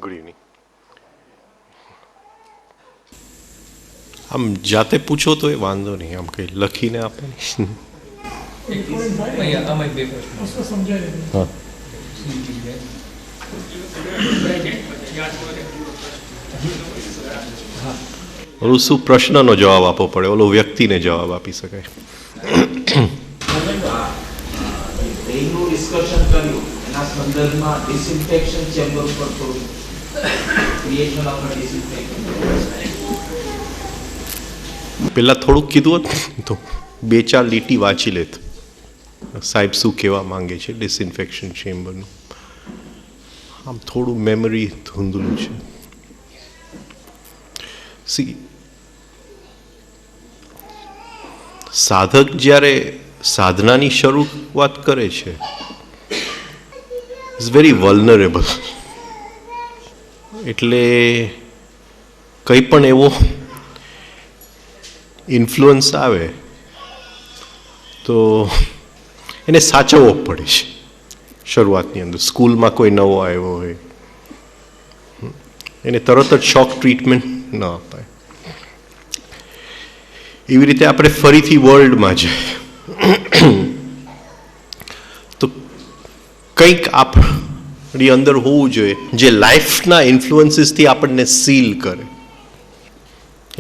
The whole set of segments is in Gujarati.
Good evening. આમ જાતે પૂછો તો એ વાંધો નહીં, આમ કંઈ લખીને આપે નહીં. હા, ઓલું શું પ્રશ્નનો જવાબ આપવો પડે, ઓલો વ્યક્તિને જવાબ આપી શકાય. ડિસ્કશન કર્યું એના સંદર્ભમાં ડિસઇન્ફેક્શન ચેમ્બર પર થોડું ક્રિએશન ઓફ ડિસઇન્ફેક્શન પહેલાં થોડુંક કીધું હોત તો 2-4 લીટી વાંચી લેત સાહેબ શું કહેવા માંગે છે ડિસઇન્ફેક્શન ચેમ્બરનું. આમ થોડું મેમરી ધૂંધલું છે. સી, સાધક જ્યારે સાધનાની શરૂઆત કરે છે ઇઝ વેરી વલ્નરેબલ. એટલે કંઈ પણ એવો ઇન્ફ્લુઅન્સ આવે તો એને સાચવવો પડે છે શરૂઆતની અંદર. સ્કૂલમાં કોઈ નવો આવ્યો હોય એને તરત જ શોક ટ્રીટમેન્ટ ન અપાય. એવી રીતે આપણે ફરીથી વર્લ્ડમાં જાય તો કંઈક આપણી અંદર હોવું જોઈએ જે લાઈફના ઇન્ફ્લુઅન્સીસથી આપણને સીલ કરે.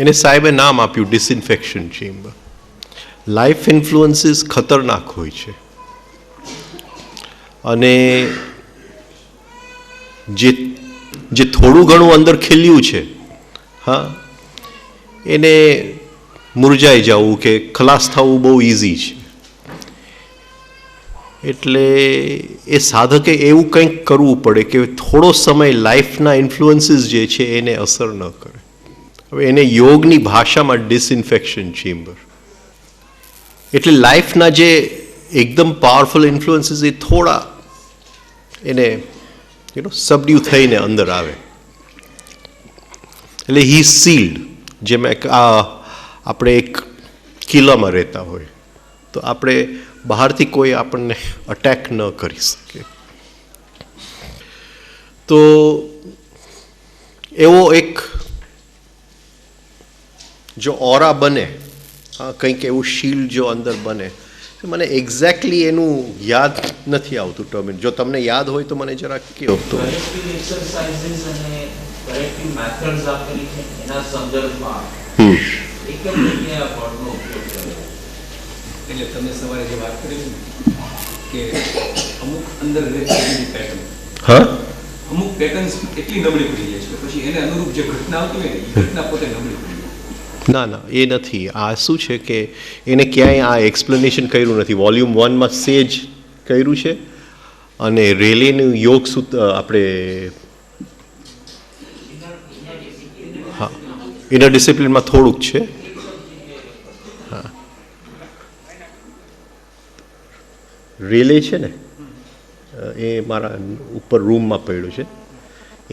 એને સાહેબે નામ આપ્યું ડિસઇન્ફેક્શન ચેમ્બર. લાઈફ ઇન્ફ્લુઅન્સીસ ખતરનાક હોય છે અને જે થોડું ઘણું અંદર ખીલ્યું છે, હા, એને મુરઝાઈ જવું કે ખલાસ થવું બહુ ઇઝી છે. એટલે એ સાધકે એવું કંઈક કરવું પડે કે થોડો સમય લાઈફના ઇન્ફ્લુઅન્સીસ જે છે એને અસર ન કરે. હવે એને યોગની ભાષામાં ડિસઇન્ફેક્શન ચેમ્બર. એટલે લાઈફના જે એકદમ પાવરફુલ ઇન્ફ્લુઅન્સીસ એ થોડા એને સબડ્યુ થઈને અંદર આવે. એટલે હી સીલ્ડ. જેમ આપણે એક કિલ્લામાં રહેતા હોય તો આપણે બહારથી કોઈ આપણને અટેક ન કરી શકે. તો એવો એક જો ઓરા બને, કંઈક એવું શીલ્ડ જો અંદર બને, મને એક્ઝેક્ટલી એનું યાદ નથી આવતું ટર્મ. જો તમને યાદ હોય તો મને જરાક કહો તો. એક્સરસાઇઝિસ અને કરેક્ટિવ મેથડ્સ આપેલી છે એના સંદર્ભમાં એક જ જગ્યાએ આ વર્ડનો ઉપયોગ કર્યો. એટલે તમે સવારે જે વાત કરી કે અમુક અંદર રહેલી પેટર્ન, હા, અમુક પેટર્ન્સ એટલી નબળી પડી જાય છે પછી એને અનુરૂપ જે ઘટના આવતી હોય ને એ ઘટના પોતે નબળી પડી જાય. ના ના, એ નથી. આ શું છે કે એને ક્યાંય આ એક્સપ્લેનેશન કર્યું નથી. વોલ્યુમ 1માં સેજ કર્યું છે અને રેલેનું યોગ સૂત્ર આપણે, હા, ઇનર ડિસિપ્લિનમાં થોડુંક છે. હા, રેલે છે ને એ મારા ઉપર રૂમમાં પડ્યું છે.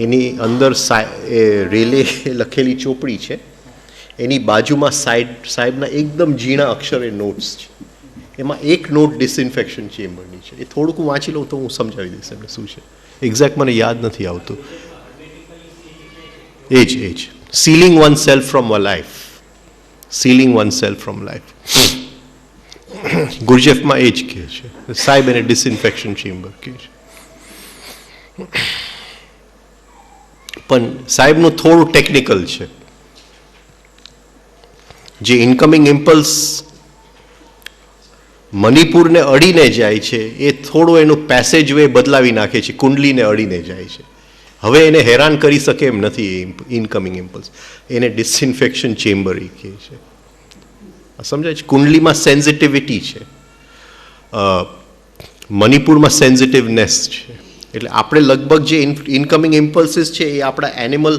એની અંદર એ રેલે લખેલી ચોપડી છે. એની બાજુમાં સાહેબના એકદમ ઝીણા અક્ષરે નોટ્સ છે. એમાં એક નોટ ડિસઇન્ફેક્શન ચેમ્બરની છે. એ થોડુંક હું વાંચી લઉં તો હું સમજાવી દઈશ એમને શું છે. એક્ઝેક્ટ મને યાદ નથી આવતું. એ જ sealing one self from a life. Sealing one self from life ગુરજેફમાં એ જ કહે છે. સાહેબ એને ડિસઇન્ફેક્શન ચેમ્બર કહે છે. પણ સાહેબનું થોડું ટેકનિકલ છે. જે ઇનકમિંગ ઇમ્પલ્સ મણિપુરને અડીને જાય છે એ થોડું એનું પેસેજ વે બદલાવી નાખે છે, કુંડલીને અડીને જાય છે. હવે એને હેરાન કરી શકે એમ નથી ઇનકમિંગ ઇમ્પલ્સ. એને ડિસઇન્ફેક્શન ચેમ્બર એ કહે છે. સમજાય છે? કુંડલીમાં સેન્સિટિવિટી છે, મણિપુરમાં સેન્સિટિવનેસ છે. એટલે આપણે લગભગ જે ઇનકમિંગ ઇમ્પલ્સીસ છે એ આપણા એનિમલ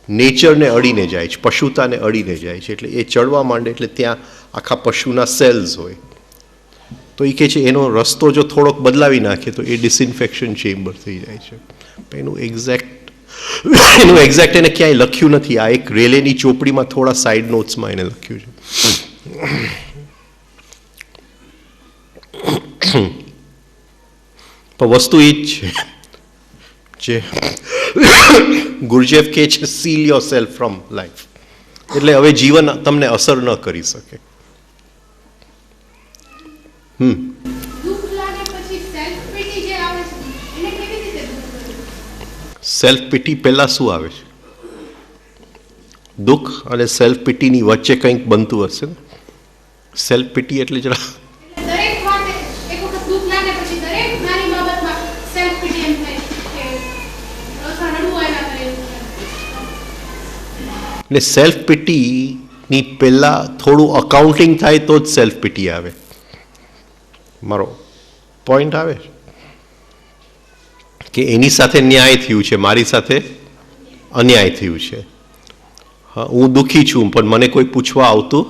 નેચરને અડીને જાય છે, પશુતાને અડીને જાય છે. એટલે એ ચડવા માંડે એટલે ત્યાં આખા પશુના સેલ્સ હોય. તો એ કહે છે એનો રસ્તો જો થોડોક બદલાવી નાખે તો એ ડિસઇન્ફેક્શન ચેમ્બર થઈ જાય છે. એનું એક્ઝેક્ટ એને ક્યાંય લખ્યું નથી. આ એક રેલેની ચોપડીમાં થોડા સાઈડ નોટ્સમાં એને લખ્યું છે. પણ વસ્તુ એ જ છે જે ગુરજેફ કહે છે seal your self from life, એટલે હવે જીવન તમને અસર ન કરી શકે. દુઃખ લાગે પછી સેલ્ફ પિટી જે આવે છે એને કેવી રીતે દૂર કરવું? સેલ્ફ પિટી પહેલાં શું આવે છે? દુઃખ અને સેલ્ફ પિટીની વચ્ચે કંઈક બનતું હશે ને. સેલ્ફ પિટી એટલે જરા એટલે દરેક વાતે એક વખત દુઃખ લાગે પછી દરેક નાની બાબતમાં સેલ્ફ પિટી એમ થાય કે અથવા રડવું આવ્યા કરે એવું થાય. ને સેલ્ફ પિટીની પહેલાં થોડું અકાઉન્ટિંગ થાય તો જ સેલ્ફ પિટી આવે. મારો પોઈન્ટ આવે કે એની સાથે ન્યાય થયું છે, મારી સાથે અન્યાય થયું છે. હા, હું દુઃખી છું પણ મને કોઈ પૂછવા આવતું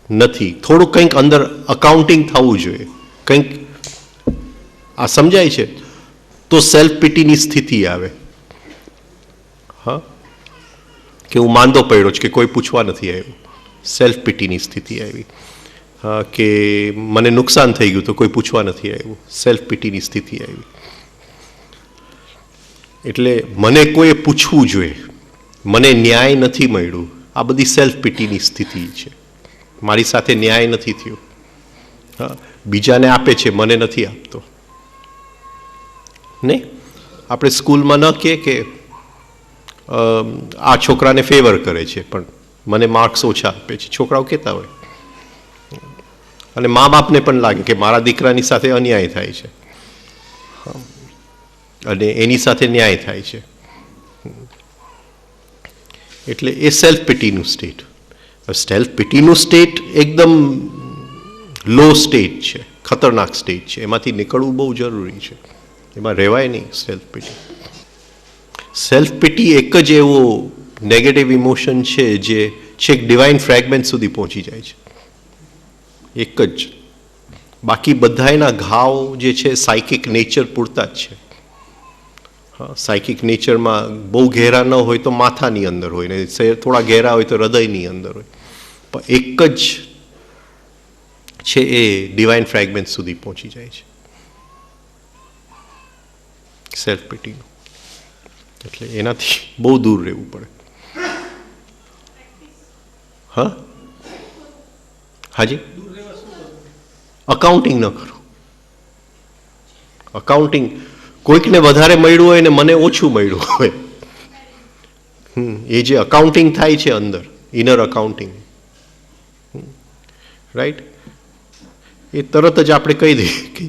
નથી. થોડું કંઈક અંદર અકાઉન્ટિંગ થવું જોઈએ, કંઈક આ સમજાય છે તો સેલ્ફ પિટીની સ્થિતિ આવે. હા, કે હું માંદો પડ્યો છું કે કોઈ પૂછવા નથી આવ્યું, સેલ્ફ પિટીની સ્થિતિ આવી. કે મને નુકસાન થઈ ગયું તો કોઈ પૂછવા નથી આવ્યું, સેલ્ફ પિટીની સ્થિતિ આવી. એટલે મને કોઈએ પૂછવું જોઈએ, મને ન્યાય નથી મળ્યું, આ બધી સેલ્ફ પિટીની સ્થિતિ છે. મારી સાથે ન્યાય નથી થયો, હા, બીજાને આપે છે મને નથી આપતો. નહીં, આપણે સ્કૂલમાં ન કહે કે આ છોકરાને ફેવર કરે છે પણ મને માર્ક્સ ઓછા આપે છે, છોકરાઓ કહેતા હોય. અને મા બાપને પણ લાગે કે મારા દીકરાની સાથે અન્યાય થાય છે અને એની સાથે ન્યાય થાય છે. એટલે એ સેલ્ફ પિટીનું સ્ટેટ. સેલ્ફ પિટીનું સ્ટેટ એકદમ લો સ્ટેટ છે, ખતરનાક સ્ટેટ છે, એમાંથી નીકળવું બહુ જરૂરી છે, એમાં રહેવાય નહીં. સેલ્ફ પિટી, સેલ્ફ પિટી એક જ એવો નેગેટિવ ઇમોશન છે જે છેક ડિવાઇન ફ્રેગમેન્ટ સુધી પહોંચી જાય છે, એક જ. બાકી બધાના ઘાવ જે છે સાયકિક નેચર પૂરતા જ છે. હા, સાયકિક નેચરમાં બહુ ઘેરા ન હોય તો માથાની અંદર હોય ને થોડા ઘેરા હોય તો હૃદયની અંદર હોય, પણ એક જ છે એ ડિવાઇન ફ્રેગમેન્ટ સુધી પહોંચી જાય છે સેલ્ફ પિટીનું. એટલે એનાથી બહુ દૂર રહેવું પડે. હા, હાજી, અકાઉન્ટિંગ ન કરો. અકાઉન્ટિંગ, કોઈકને વધારે મળ્યું હોય ને મને ઓછું મળ્યું હોય, એ જે અકાઉન્ટિંગ થાય છે અંદર, ઇનર અકાઉન્ટિંગ, રાઈટ, એ તરત જ આપણે કહી દઈએ કે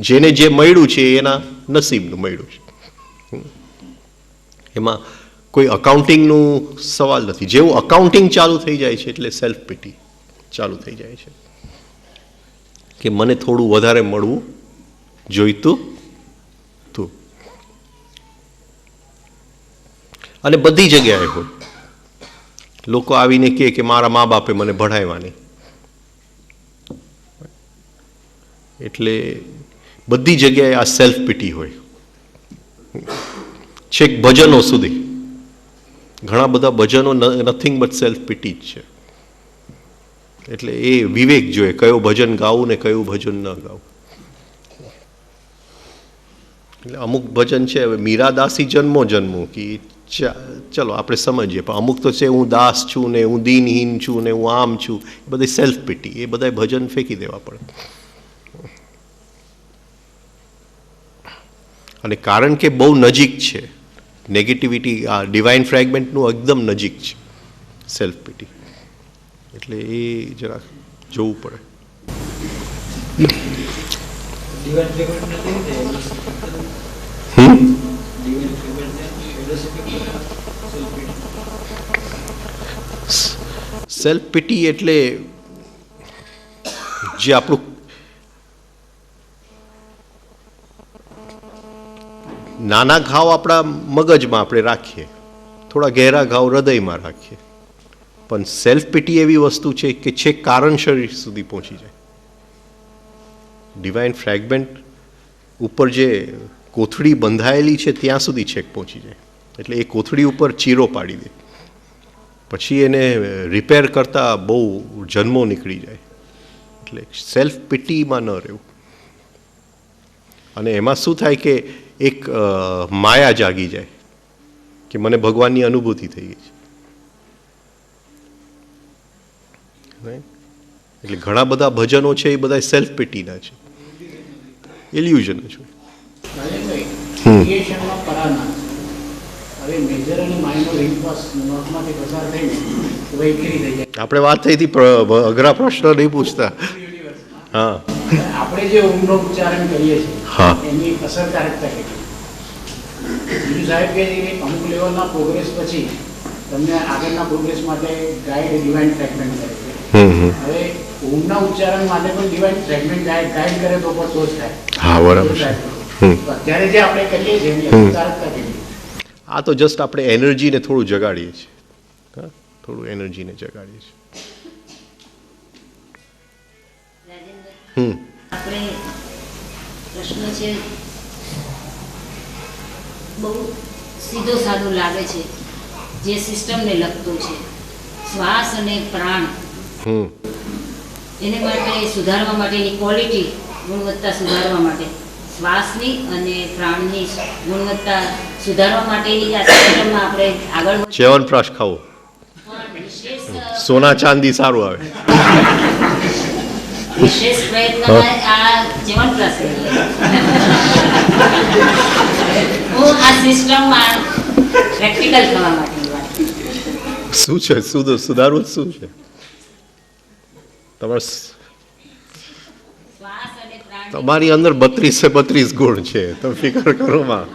જેને જે મળ્યું છે એના નસીબનું મળ્યું છે. એમાં કોઈ અકાઉન્ટિંગનું સવાલ નથી. જેવું અકાઉન્ટિંગ ચાલુ થઈ જાય છે એટલે સેલ્ફ પિટી ચાલુ થઈ જાય છે કે મને થોડું વધારે મળવું જોઈતું તું. અને બધી જગ્યાએ હોય. લોકો આવીને કહે કે મારા મા બાપે મને ભણાવ્યા નહીં, એટલે બધી જગ્યાએ આ સેલ્ફ પિટી હોય. છેક ભજનો સુધી ઘણા બધા ભજનો નથિંગ બટ સેલ્ફ પિટી જ છે. એટલે એ વિવેક જોઈએ કયો ભજન ગાવું ને કયું ભજન ન ગાવું. એટલે અમુક ભજન છે, હવે મીરાદાસી જન્મો જન્મો કે ચલો આપણે સમજીએ, પણ અમુક તો છે હું દાસ છું ને હું દીનહીન છું ને હું આમ છું, એ બધી સેલ્ફ પિટી, એ બધા ભજન ફેંકી દેવા પડે. અને કારણ કે બહુ નજીક છે નેગેટિવિટી, આ ડિવાઇન ફ્રેગમેન્ટનું એકદમ નજીક છે સેલ્ફ પિટી, એટલે એ જરાક જોવું પડે. સેલ્ફ પિટી એટલે જે આપણું નાના ઘાવ આપણા મગજમાં આપણે રાખીએ, થોડા ઘેરા ઘાવ હૃદયમાં રાખીએ, પણ સેલ્ફ પિટી એવી વસ્તુ છે કે છેક કારણ શરીર સુધી પહોંચી જાય. ડિવાઇન ફ્રેગમેન્ટ ઉપર જે કોથળી બંધાયેલી છે ત્યાં સુધી છેક પહોંચી જાય. એટલે એ કોથળી ઉપર ચીરો પાડી દે, પછી એને રિપેર કરતા બહુ જન્મો નીકળી જાય. એટલે સેલ્ફ પિટીમાં ન રહેવું. અને એમાં શું થાય કે એક માયા જાગી જાય કે મને ભગવાનની અનુભૂતિ થઈ ગઈ છે. Right? એટલે ઘણા બધા ભજનો છે એ બધા સેલ્ફ પીટીના છે, ઇલ્યુઝન છે. ક્રિએશનમાં પરાના હવે મેજર અને માઇનર ઇમ્પલ્સ નોટમાંથી પસાર થઈને વૈખરી થઈ જાય. આપણે વાત થઈ હતી અઘરા પ્રશ્ન નહીં પૂછતા. હા આપણે જે ઊંડો ઉચ્ચારણ કરીએ હા. છીએ એની અસરકારકતા કેટલી? બીજું સાહેબ કે અમુક લેવલના પ્રોગ્રેસ પછી તમને આગળના પ્રોગ્રેસ માટે ગાઈડ ડિવાઇન ટ્રેકમેન્ટ કરે છે. હવે ઊંડના ઉચ્ચારણ માટે પણ ડિવાઇન ટ્રેકમેન્ટ ગાઈડ કરે તો પણ તો જ થાય. હા બરાબર છે. તો અત્યારે જે આપણે કરીએ છીએ એની અસરકારકતા કેટલી? આ તો જસ્ટ આપણે એનર્જીને થોડું જગાડીએ છીએ. હા, થોડું એનર્જીને જગાડીએ છીએ. આપણે પ્રશ્ન છે બહુ સીધો સાદો લાગે છે, જે સિસ્ટમને લગતો છે, શ્વાસ અને પ્રાણ એને માટે સુધારવા માટેની ક્વોલિટી, ગુણવત્તા સુધારવા માટે શ્વાસની અને પ્રાણની ગુણવત્તા સુધારવા માટેની આ સિસ્ટમમાં આપણે આગળ ચ્યવનપ્રાશ ખાવો, વિશેષ સોના ચાંદી સારું આવે. વિશેષ પ્રયત્નમાં આ ચ્યવનપ્રાશ કરીએ. હું આ સિસ્ટમમાં પ્રેક્ટિકલ થવા માટેની વાત. શું છે સુધારવું શું છે તમારે? શ્વાસ અને પ્રાણ તમારી અંદર 32 ગુણ છે, તમે ફિકર કરો માં.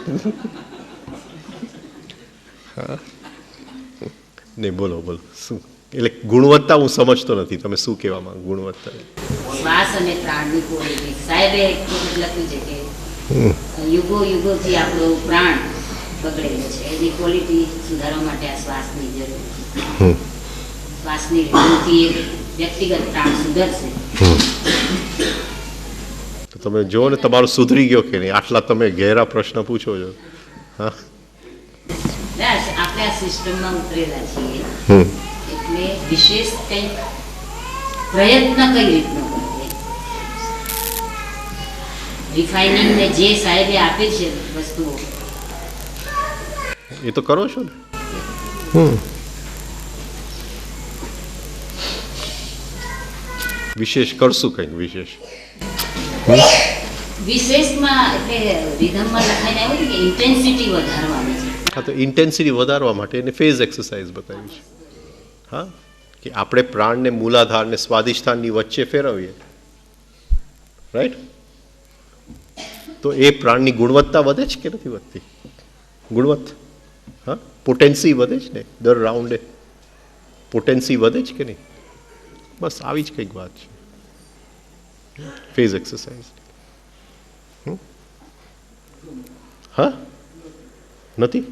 હા નહીં, બોલો શું એટલે ગુણવત્તા હું સમજતો નથી, તમે શું કહેવા માંગો ગુણવત્તા? શ્વાસ અને પ્રાણની ક્વોલિટી સાહેબે એક વખત લખ્યું છે કે યુગોથી આપણો પ્રાણ બગડેલો છે, એની ક્વોલિટી સુધારવા માટે આ શ્વાસની જરૂર. શ્વાસની રીતથી વ્યક્તિગત પ્રાણ સુધરશે. તો તમે જુઓ ને તમારું સુધરી ગયો કે નહીં, આટલા તમે ઘેરા પ્રશ્ન પૂછો છો. હા આપણે આ સિસ્ટમમાં ઉતરેલા છીએ એટલે વિશેષ કંઈક પ્રયત્ન કઈ રીતનો કરીએ, રિફાઇનિંગ ને જે સાહેબે આપે છે વસ્તુઓ એ તો કરો છો ને. વિશેષ કરશું કંઈક વિશેષ. વિશેષમાં એટલે રિધમમાં લખાઈને આવ્યું કે ઇન્ટેન્સિટી વધારવાની છે. હા, તો ઇન્ટેન્સિટી વધારવા માટે એને ફેઝ એક્સરસાઇઝ બતાવી છે. હા, કે આપણે પ્રાણને મૂલાધારને સ્વાધિષ્ઠાનની વચ્ચે ફેરવીએ, રાઈટ? તો એ પ્રાણની ગુણવત્તા વધે છે કે નથી વધતી? ગુણવત્તા, હા, પોટેન્સી વધે છે ને દર રાઉન્ડે? પોટેન્સી વધે છે કે નહીં? બસ આવી જ કંઈક વાત છે ફેઝ એક્સરસાઇઝ. હા નથી?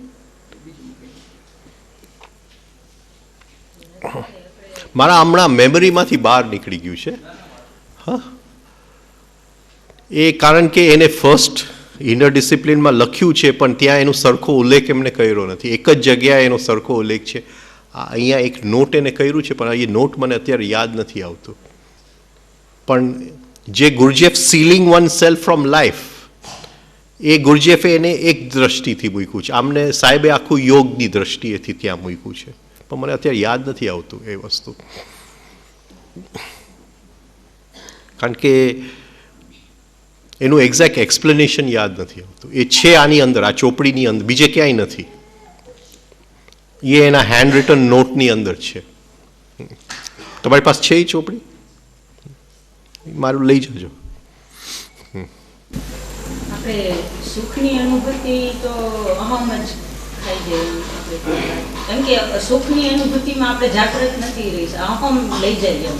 મારા હમણાં મેમરીમાંથી બહાર નીકળી ગયું છે. હા, એ કારણ કે એને ફર્સ્ટ ઇનર ડિસિપ્લિનમાં લખ્યું છે, પણ ત્યાં એનો સરખો ઉલ્લેખ એમને કર્યો નથી. એક જ જગ્યાએ એનો સરખો ઉલ્લેખ છે. અહીંયા એક નોટ એને કર્યું છે, પણ એ નોટ મને અત્યારે યાદ નથી આવતું. પણ જે Gurdjieff sealing one self from life, એ ગુરજેફે એને એક દ્રષ્ટિથી મૂક્યું છે. આમને સાહેબે આખું યોગની દ્રષ્ટિએથી ત્યાં મૂક્યું છે, પણ મને અત્યારે યાદ નથી આવતું એ વસ્તુ. કારણ કે એનું એક્ઝેક્ટ એક્સપ્લેનેશન યાદ નથી આવતું. એ છે આની અંદર, આ ચોપડીની અંદર, બીજે ક્યાંય નથી. એ એના હેન્ડ રિટન નોટની અંદર છે. તમારી પાસે છે એ ચોપડી? મારું લઈ જજો. આપણે સુખની અનુભૂતિ તો અહમ જ ખાઈ જાય, કેમ કે સુખની અનુભૂતિમાં આપણે જાગૃત નથી રહી, અહમ લઈ જાય એમ.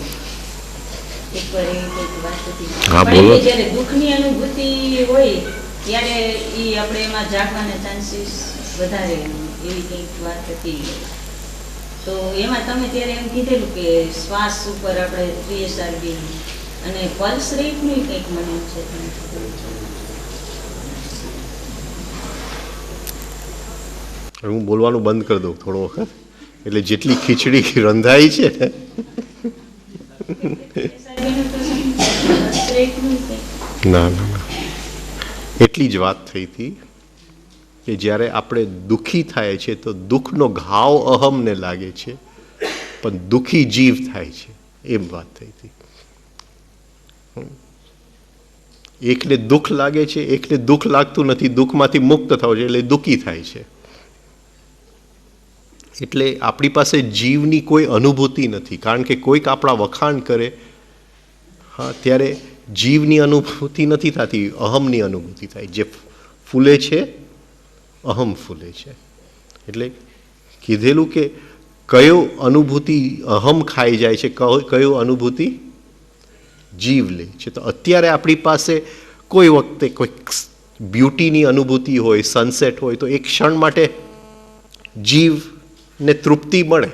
એકવાર એવી કંઈક વાત હતી. હા, પણ બોલો. એ જ્યારે દુઃખની અનુભૂતિ હોય ત્યારે એ આપણે એમાં જાગવાના ચાન્સીસ વધારે એવી કંઈક વાત હતી. તો એમાં તમે ત્યારે એમ કીધેલું કે શ્વાસ ઉપર આપણે PSRB અને પલ્સ રેટનું કંઈક મને છે. હું બોલવાનું બંધ કરી દઉં થોડો વખત, એટલે જેટલી ખીચડી રંધાઈ છે ને ના એટલી જ વાત થઈ હતી. કે જ્યારે આપણે દુઃખી થાય છે તો દુઃખનો ઘાવ અહમને લાગે છે, પણ દુઃખી જીવ થાય છે, એમ વાત થઈ હતી. એકને દુઃખ લાગે છે, એકને દુઃખ લાગતું નથી, દુઃખમાંથી મુક્ત થાવ છે એટલે દુઃખી થાય છે. એટલે આપણી પાસે જીવની કોઈ અનુભૂતિ નથી, કારણ કે કોઈક આપણા વખાણ કરે, હા, ત્યારે જીવની અનુભૂતિ નથી થતી, અહમની અનુભૂતિ થાય. જે ફૂલે છે અહમ ફૂલે છે. એટલે કીધેલું કે કયો અનુભૂતિ અહમ ખાઈ જાય છે, કયો અનુભૂતિ જીવ લે છે. તો અત્યારે આપણી પાસે કોઈ વખતે કોઈ બ્યુટીની અનુભૂતિ હોય, સનસેટ હોય, તો એક ક્ષણ માટે જીવને તૃપ્તિ મળે,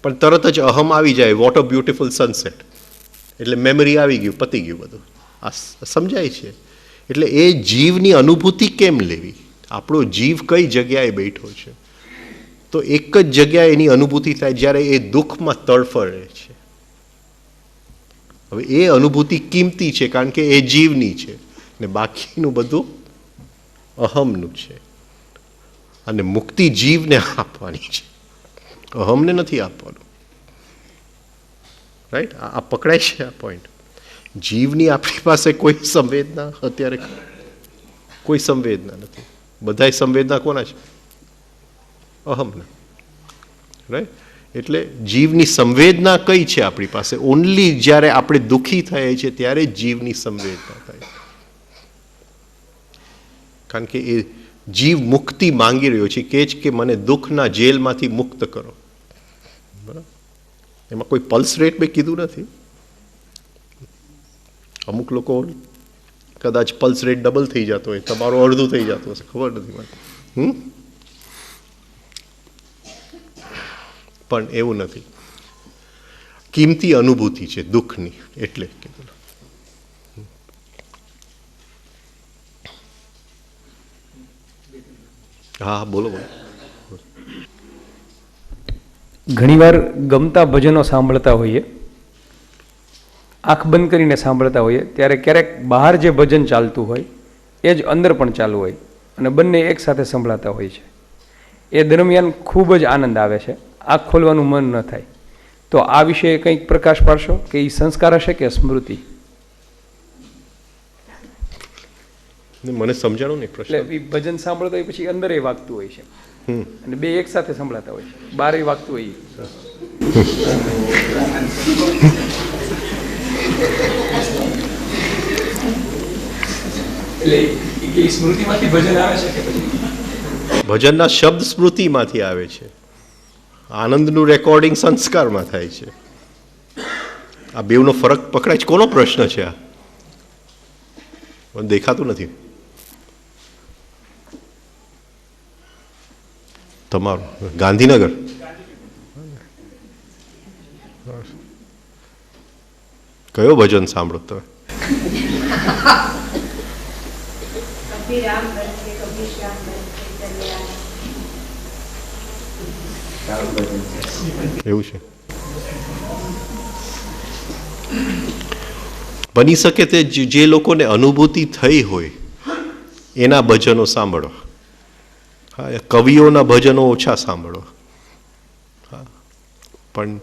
પણ તરત જ અહમ આવી જાય, વોટ અ બ્યુટિફુલ સનસેટ, એટલે મેમરી આવી ગયું, પતી ગયું બધું. આ સમજાય છે? એટલે એ જીવની અનુભૂતિ કેમ લેવી? આપણો જીવ કઈ જગ્યાએ બેઠો છે? તો એક જ જગ્યાએ એની અનુભૂતિ થાય જ્યારે એ દુઃખમાં તડફડે છે. હવે એ અનુભૂતિ કિંમતી છે, કારણ કે એ જીવની છે, ને બાકીનું બધું અહમનું છે. અને મુક્તિ જીવને આપવાની છે, અહમને નથી આપવાનું. રાઈટ? આ પકડાય છે આ પોઈન્ટ. જીવની આપણી પાસે કોઈ સંવેદના અત્યારે કોઈ સંવેદના નથી. બધાય સંવેદના કોના છે? અહમના. રાઈટ? એટલે જીવની સંવેદના કઈ છે આપણી પાસે? ઓનલી જ્યારે આપણે દુઃખી થઈએ છીએ ત્યારે જ જીવની સંવેદના થાય. કારણ કે એ જીવ મુક્તિ માંગી રહ્યો છે, કે જ કે મને દુઃખના જેલમાંથી મુક્ત કરો. બરાબર? એમાં કોઈ પલ્સ રેટ મેં કીધું નથી. અમુક લોકો કદાચ પલ્સ રેટ ડબલ થઈ જતો હોય, તમારું અડધું થઈ જતું હશે, ખબર નથી મને. પણ એવું નથી. કિંમતી અનુભૂતિ છે દુઃખની, એટલે કીધું. હા, બોલો બોલો. ઘણીવાર ગમતા ભજનો સાંભળતા હોઈએ, આંખ બંધ કરીને સાંભળતા હોઈએ, ત્યારે ક્યારેક બહાર જે ભજન ચાલતું હોય એ જ અંદર પણ ચાલુ હોય, અને બંને એકસાથે સંભળાતા હોય છે. એ દરમિયાન ખૂબ જ આનંદ આવે છે, આંખ ખોલવાનું મન ન થાય. તો આ વિશે કંઈક પ્રકાશ પાડશો કે એ સંસ્કાર હશે કે સ્મૃતિ? મને સમજાણો ને પ્રશ્ન. એટલે એ ભજન સાંભળતો હોય પછી અંદર એ વાગતું હોય છે, અને બે એક સાથે સંભળાતા હોય છે, બાર એ વાગતું હોય. એટલે સ્મૃતિમાંથી ભજન આવે છે કે પછી ભજનના શબ્દ સ્મૃતિમાંથી આવે છે, આનંદનું રેકોર્ડિંગ સંસ્કારમાં થાય છે. આ બેવનો ફરક પકડાય છે. કોનો પ્રશ્ન છે આ? દેખાતું નથી. તમારું ગાંધીનગર? કયો ભજન સાંભળો તમે? એવું છે. બની શકે તે જે લોકોને અનુભૂતિ થઈ હોય એના ભજનો સાંભળો. હા, કવિઓના ભજનો ઓછા સાંભળો. હા, પણ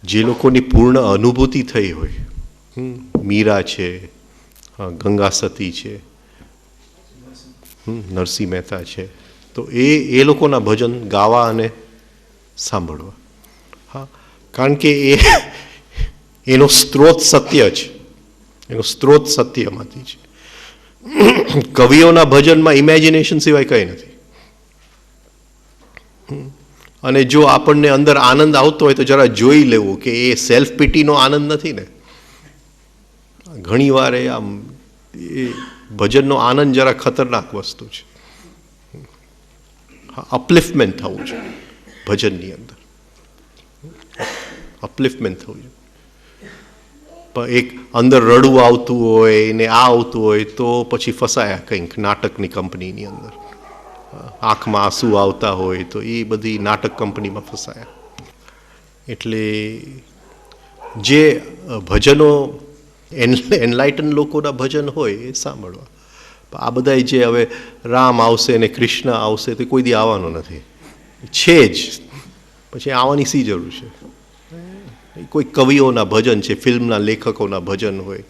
જે લોકોની પૂર્ણ અનુભૂતિ થઈ હોય, મીરા છે, ગંગા સતી છે, નરસિંહ મહેતા છે, તો એ લોકોના ભજન ગાવા અને સાંભળવા. હા, કારણ કે એનો સ્ત્રોત સત્ય છે, એનો સ્ત્રોત સત્યમાંથી છે. કવિઓના ભજનમાં ઇમેજિનેશન સિવાય કંઈ નથી. અને જો આપણને અંદર આનંદ આવતો હોય તો જરા જોઈ લેવું કે એ સેલ્ફ પિટીનો આનંદ નથી ને. ઘણી વાર એ ભજનનો આનંદ જરા ખતરનાક વસ્તુ છે. અપલિફ્ટમેન્ટ થવું છે ભજનની અંદર, અપલિફ્ટમેન્ટ થવું છે. પણ એક અંદર રડવું આવતું હોય ને આ આવતું હોય તો પછી ફસાયા કંઈક નાટકની કંપનીની અંદર. આંખમાં આંસુ આવતા હોય તો એ બધી નાટક કંપનીમાં ફસાયા. એટલે જે ભજનો એનલાઇટન લોકોના ભજન હોય એ સાંભળવા. આ બધા જે હવે રામ આવશે ને કૃષ્ણ આવશે તે કોઈ દી આવવાનો નથી, છે જ, પછી આવવાની શી જરૂર છે? કોઈ કવિઓના ભજન છે, ફિલ્મના લેખકોના ભજન હોય,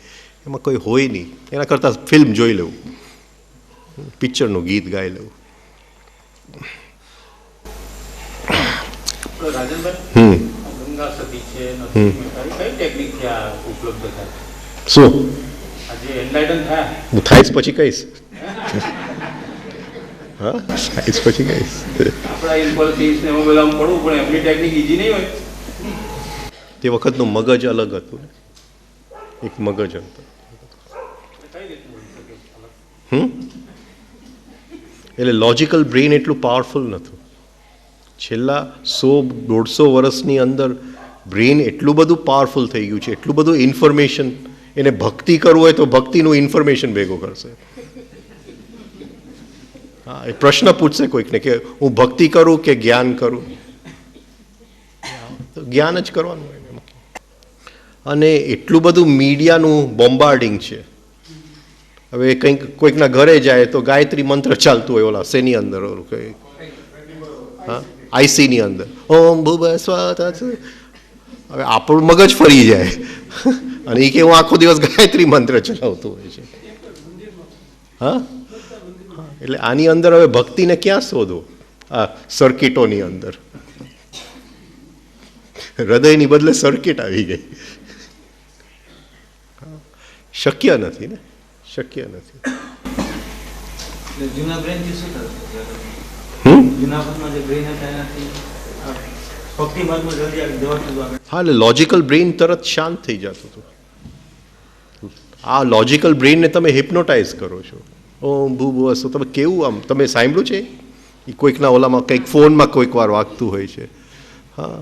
એમાં કોઈ હોય નહીં. એના કરતાં ફિલ્મ જોઈ લેવું, પિક્ચરનું ગીત ગાઈ લેવું. રાજનભાઈ, ગંગા સતી છે, કઈ ટેકનિકથી આ ઉપલબ્ધ થાય? શું આજે એનલાઇટન થયા? હું થાઈશ પછી કહીશ. હા, થાઈશ પછી કહીશ. આપણા ઇમ્પલ્સિસ ને એમાં બધામાં પડવું પણ એમની ટેકનિક ઈઝી નહીં હોય. તે વખતનું મગજ અલગ હતું ને, એક મગજ હતું. એટલે લોજિકલ બ્રેઇન એટલું પાવરફુલ નહોતું. છેલ્લા 100-150 વર્ષની અંદર બ્રેઇન એટલું બધું પાવરફુલ થઈ ગયું છે, એટલું બધું ઇન્ફોર્મેશન. એને ભક્તિ કરવું હોય તો ભક્તિનું ઇન્ફોર્મેશન ભેગું કરશે. હા, એ પ્રશ્ન પૂછશે કોઈકને કે હું ભક્તિ કરું કે જ્ઞાન કરું, તો જ્ઞાન જ કરવાનું હોય. અને એટલું બધું મીડિયાનું બોમ્બાર્ડિંગ છે. હવે કંઈક કોઈકના ઘરે જાય તો ગાયત્રી મંત્ર ચાલતું હોય, ઓલા શેની અંદર, હા, આઈસીની અંદર, ઓમ ભૂભ સ્વાહ. હવે આપણું મગજ ફરી જાય અને એ કે હું આખો દિવસ ગાયત્રી મંત્ર ચલાવતું હોય છે. હા, એટલે આની અંદર હવે ભક્તિને ક્યાં શોધો? આ સર્કિટોની અંદર હૃદયની બદલે સર્કિટ આવી ગઈ. શક્ય નથી ને, શક્ય નથી. જૂના બ્રેનથી શું થતું? જૂનામાં જે બ્રેન હતા એનાથી ભક્તિ માર્ગમાં જલ્દી આગળ જવાતું આગળ. હા, એટલે લોજિકલ બ્રેઇન તરત શાંત થઈ જતું હતું. આ લોજિકલ બ્રેઇનને તમે હિપ્નોટાઇઝ કરો છો. ઓમ ભૂ વસ્તુ તમે કેવું આમ તમે સાંભળ્યું છે એ કોઈકના ઓલામાં કંઈક ફોનમાં કોઈક વાર વાગતું હોય છે. હા,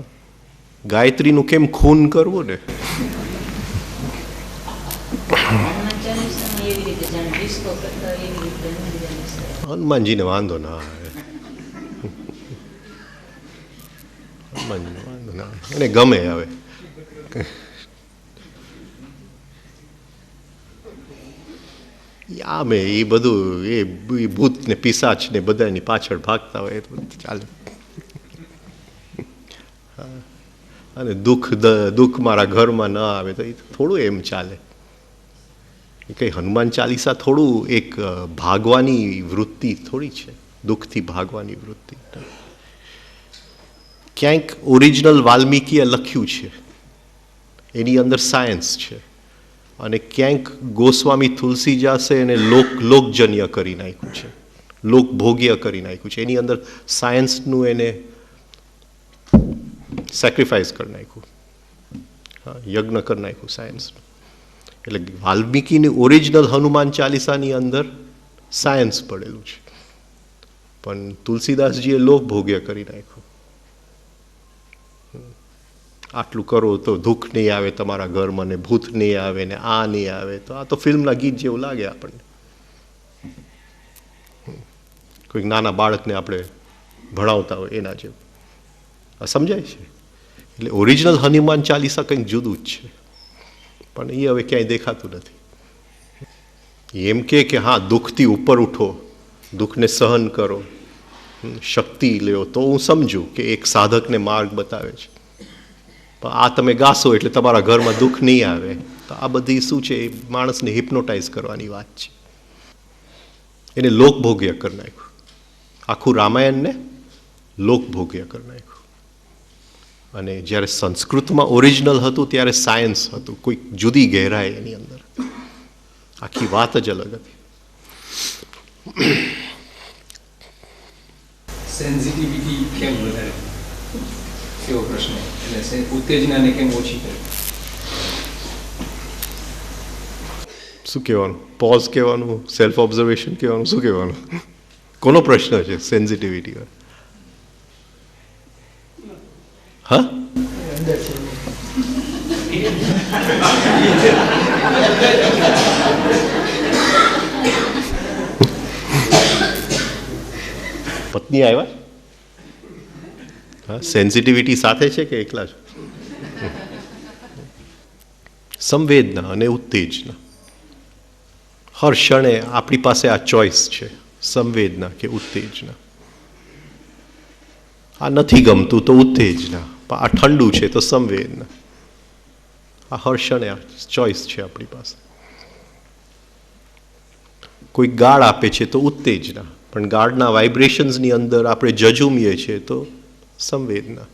ગાયત્રીનું કેમ ખૂન કરવું ને? હનુમાનજીને વાંધો ના આવે, હનુમાનજીને વાંધો ના આવે, એને ગમે. હવે આમે એ બધું એ ભૂત ને પિશાચ ને બધાની પાછળ ભાગતા હોય તો ચાલે. અને દુઃખ મારા ઘરમાં ન આવે તો એ થોડું એમ ચાલે. એ કંઈ હનુમાન ચાલીસા થોડું એક ભાગવાની વૃત્તિ થોડી છે, દુઃખથી ભાગવાની વૃત્તિ. ક્યાંક ઓરિજિનલ વાલ્મીકીએ લખ્યું છે, એની અંદર સાયન્સ છે, અને ક્યાંક ગોસ્વામી તુલસીદાસે એને લોકજન્ય કરી નાખ્યું છે, લોકભોગ્ય કરી નાખ્યું છે. એની અંદર સાયન્સનું એને સેક્રિફાઈસ કરી નાખ્યું, હા, યજ્ઞ કરી નાખ્યું સાયન્સનું. એટલે વાલ્મીકીની ઓરિજિનલ હનુમાન ચાલીસાની અંદર સાયન્સ પડેલું છે, પણ તુલસીદાસજીએ લોકભોગ્ય કરી નાખ્યું. આટલું કરો તો દુઃખ નહીં આવે તમારા ઘરમાં, ને ભૂત નહીં આવે, ને આ નહીં આવે. તો આ તો ફિલ્મના ગીત જેવું લાગે આપણને. કોઈક નાના બાળકને આપણે ભણાવતા હોય એના જેવું. આ સમજાય છે? એટલે ઓરિજિનલ હનુમાન ચાલીસા કંઈક જુદું જ છે, પણ એ હવે ક્યાંય દેખાતું નથી. એમ કે હા, દુઃખથી ઉપર ઉઠો, દુઃખને સહન કરો, શક્તિ લ્યો, તો હું સમજું કે એક સાધકને માર્ગ બતાવે છે. પણ આ તમે ગાશો એટલે તમારા ઘરમાં દુઃખ નહીં આવે, તો આ બધી શું છે? એ માણસને હિપ્નોટાઇઝ કરવાની વાત છે. એને લોકભોગ્ય કરી નાખ્યું. આખું રામાયણને લોકભોગ્ય કરી નાખ્યું. અને જ્યારે સંસ્કૃતમાં ઓરિજિનલ હતું ત્યારે સાયન્સ હતું, કોઈ જુદી ગહેરાઈ એની અંદર. આખી વાત જ અલગ હતી. સેન્સિટિવિટી કેમ વધારે એવો પ્રશ્ન, એટલે ઉત્તેજનાને કેમ ઓછી કરે? શું કહેવાનું? પોઝ કહેવાનું, સેલ્ફ ઓબ્ઝર્વેશન કહેવાનું, શું કહેવાનું? કોનો પ્રશ્ન છે સેન્સિટિવિટી? હા, પત્ની આવ્યા? હા, સેન્સિટિવિટી સાથે છે કે એકલા છો? સંવેદના અને ઉત્તેજના. હર ક્ષણે આપણી પાસે આ ચોઈસ છે, સંવેદના કે ઉત્તેજના. આ નથી ગમતું તો ઉત્તેજના, આ ઠંડુ છે તો સંવેદના. આ હર ક્ષણે આ ચોઈસ છે આપણી પાસે. કોઈ ગાળ આપે છે તો ઉત્તેજના, પણ ગાળના વાઇબ્રેશન્સની અંદર આપણે જજુમીએ છીએ તો સંવેદના.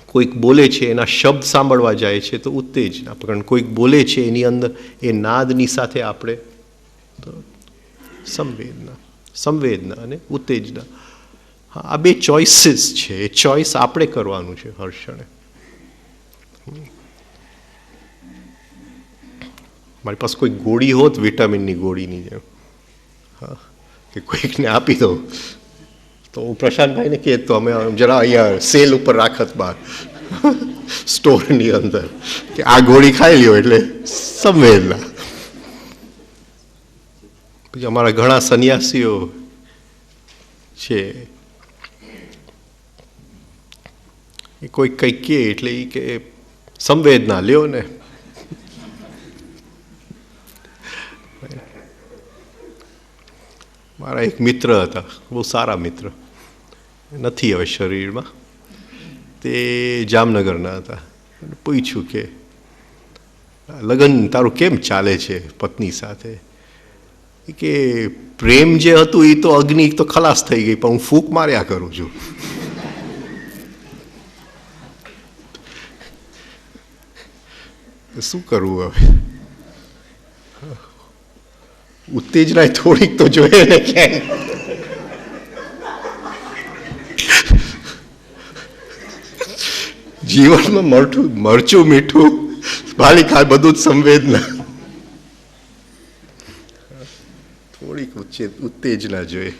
કોઈક બોલે છે, એના શબ્દ સાંભળવા જાય છે તો ઉત્તેજના, પણ કોઈક બોલે છે એની અંદર એ નાદની સાથે આપણે તો સંવેદના. સંવેદના અને ઉત્તેજના, હા, આ બે ચોઇસીસ છે. એ ચોઈસ આપણે કરવાનું છે હર ક્ષણે. મારી પાસે કોઈ ગોળી હોત વિટામિનની ગોળીની જેમ, હા, કે કોઈકને આપી દો તો હું પ્રશાંતભાઈને કહેતો અમે જરા અહીંયા સેલ ઉપર રાખત બહાર સ્ટોરની અંદર કે આ ગોળી ખાઈ લ્યો એટલે સંવેદના. પછી અમારા ઘણા સંન્યાસીઓ છે, એ કોઈ કંઈક કહે એટલે એ કે સંવેદના લ્યો ને. મારા એક મિત્ર હતા, બહુ સારા મિત્ર, નથી હવે શરીરમાં, તે જામનગરના હતા. પૂછ્યું કે લગ્ન તારું કેમ ચાલે છે પત્ની સાથે? કે પ્રેમ જે હતું એ તો અગ્નિ તો ખલાસ થઈ ગઈ, પણ હું ફૂંક માર્યા કરું છું. શું કરવું હવે? ઉત્તેજના થોડીક તો જોઈએ ને ક્યાંય. જીવનમાં મરચું મીઠું ભાલી ખાય બધું જ સંવેદના. થોડીક ઉત્તેજના જોઈએ.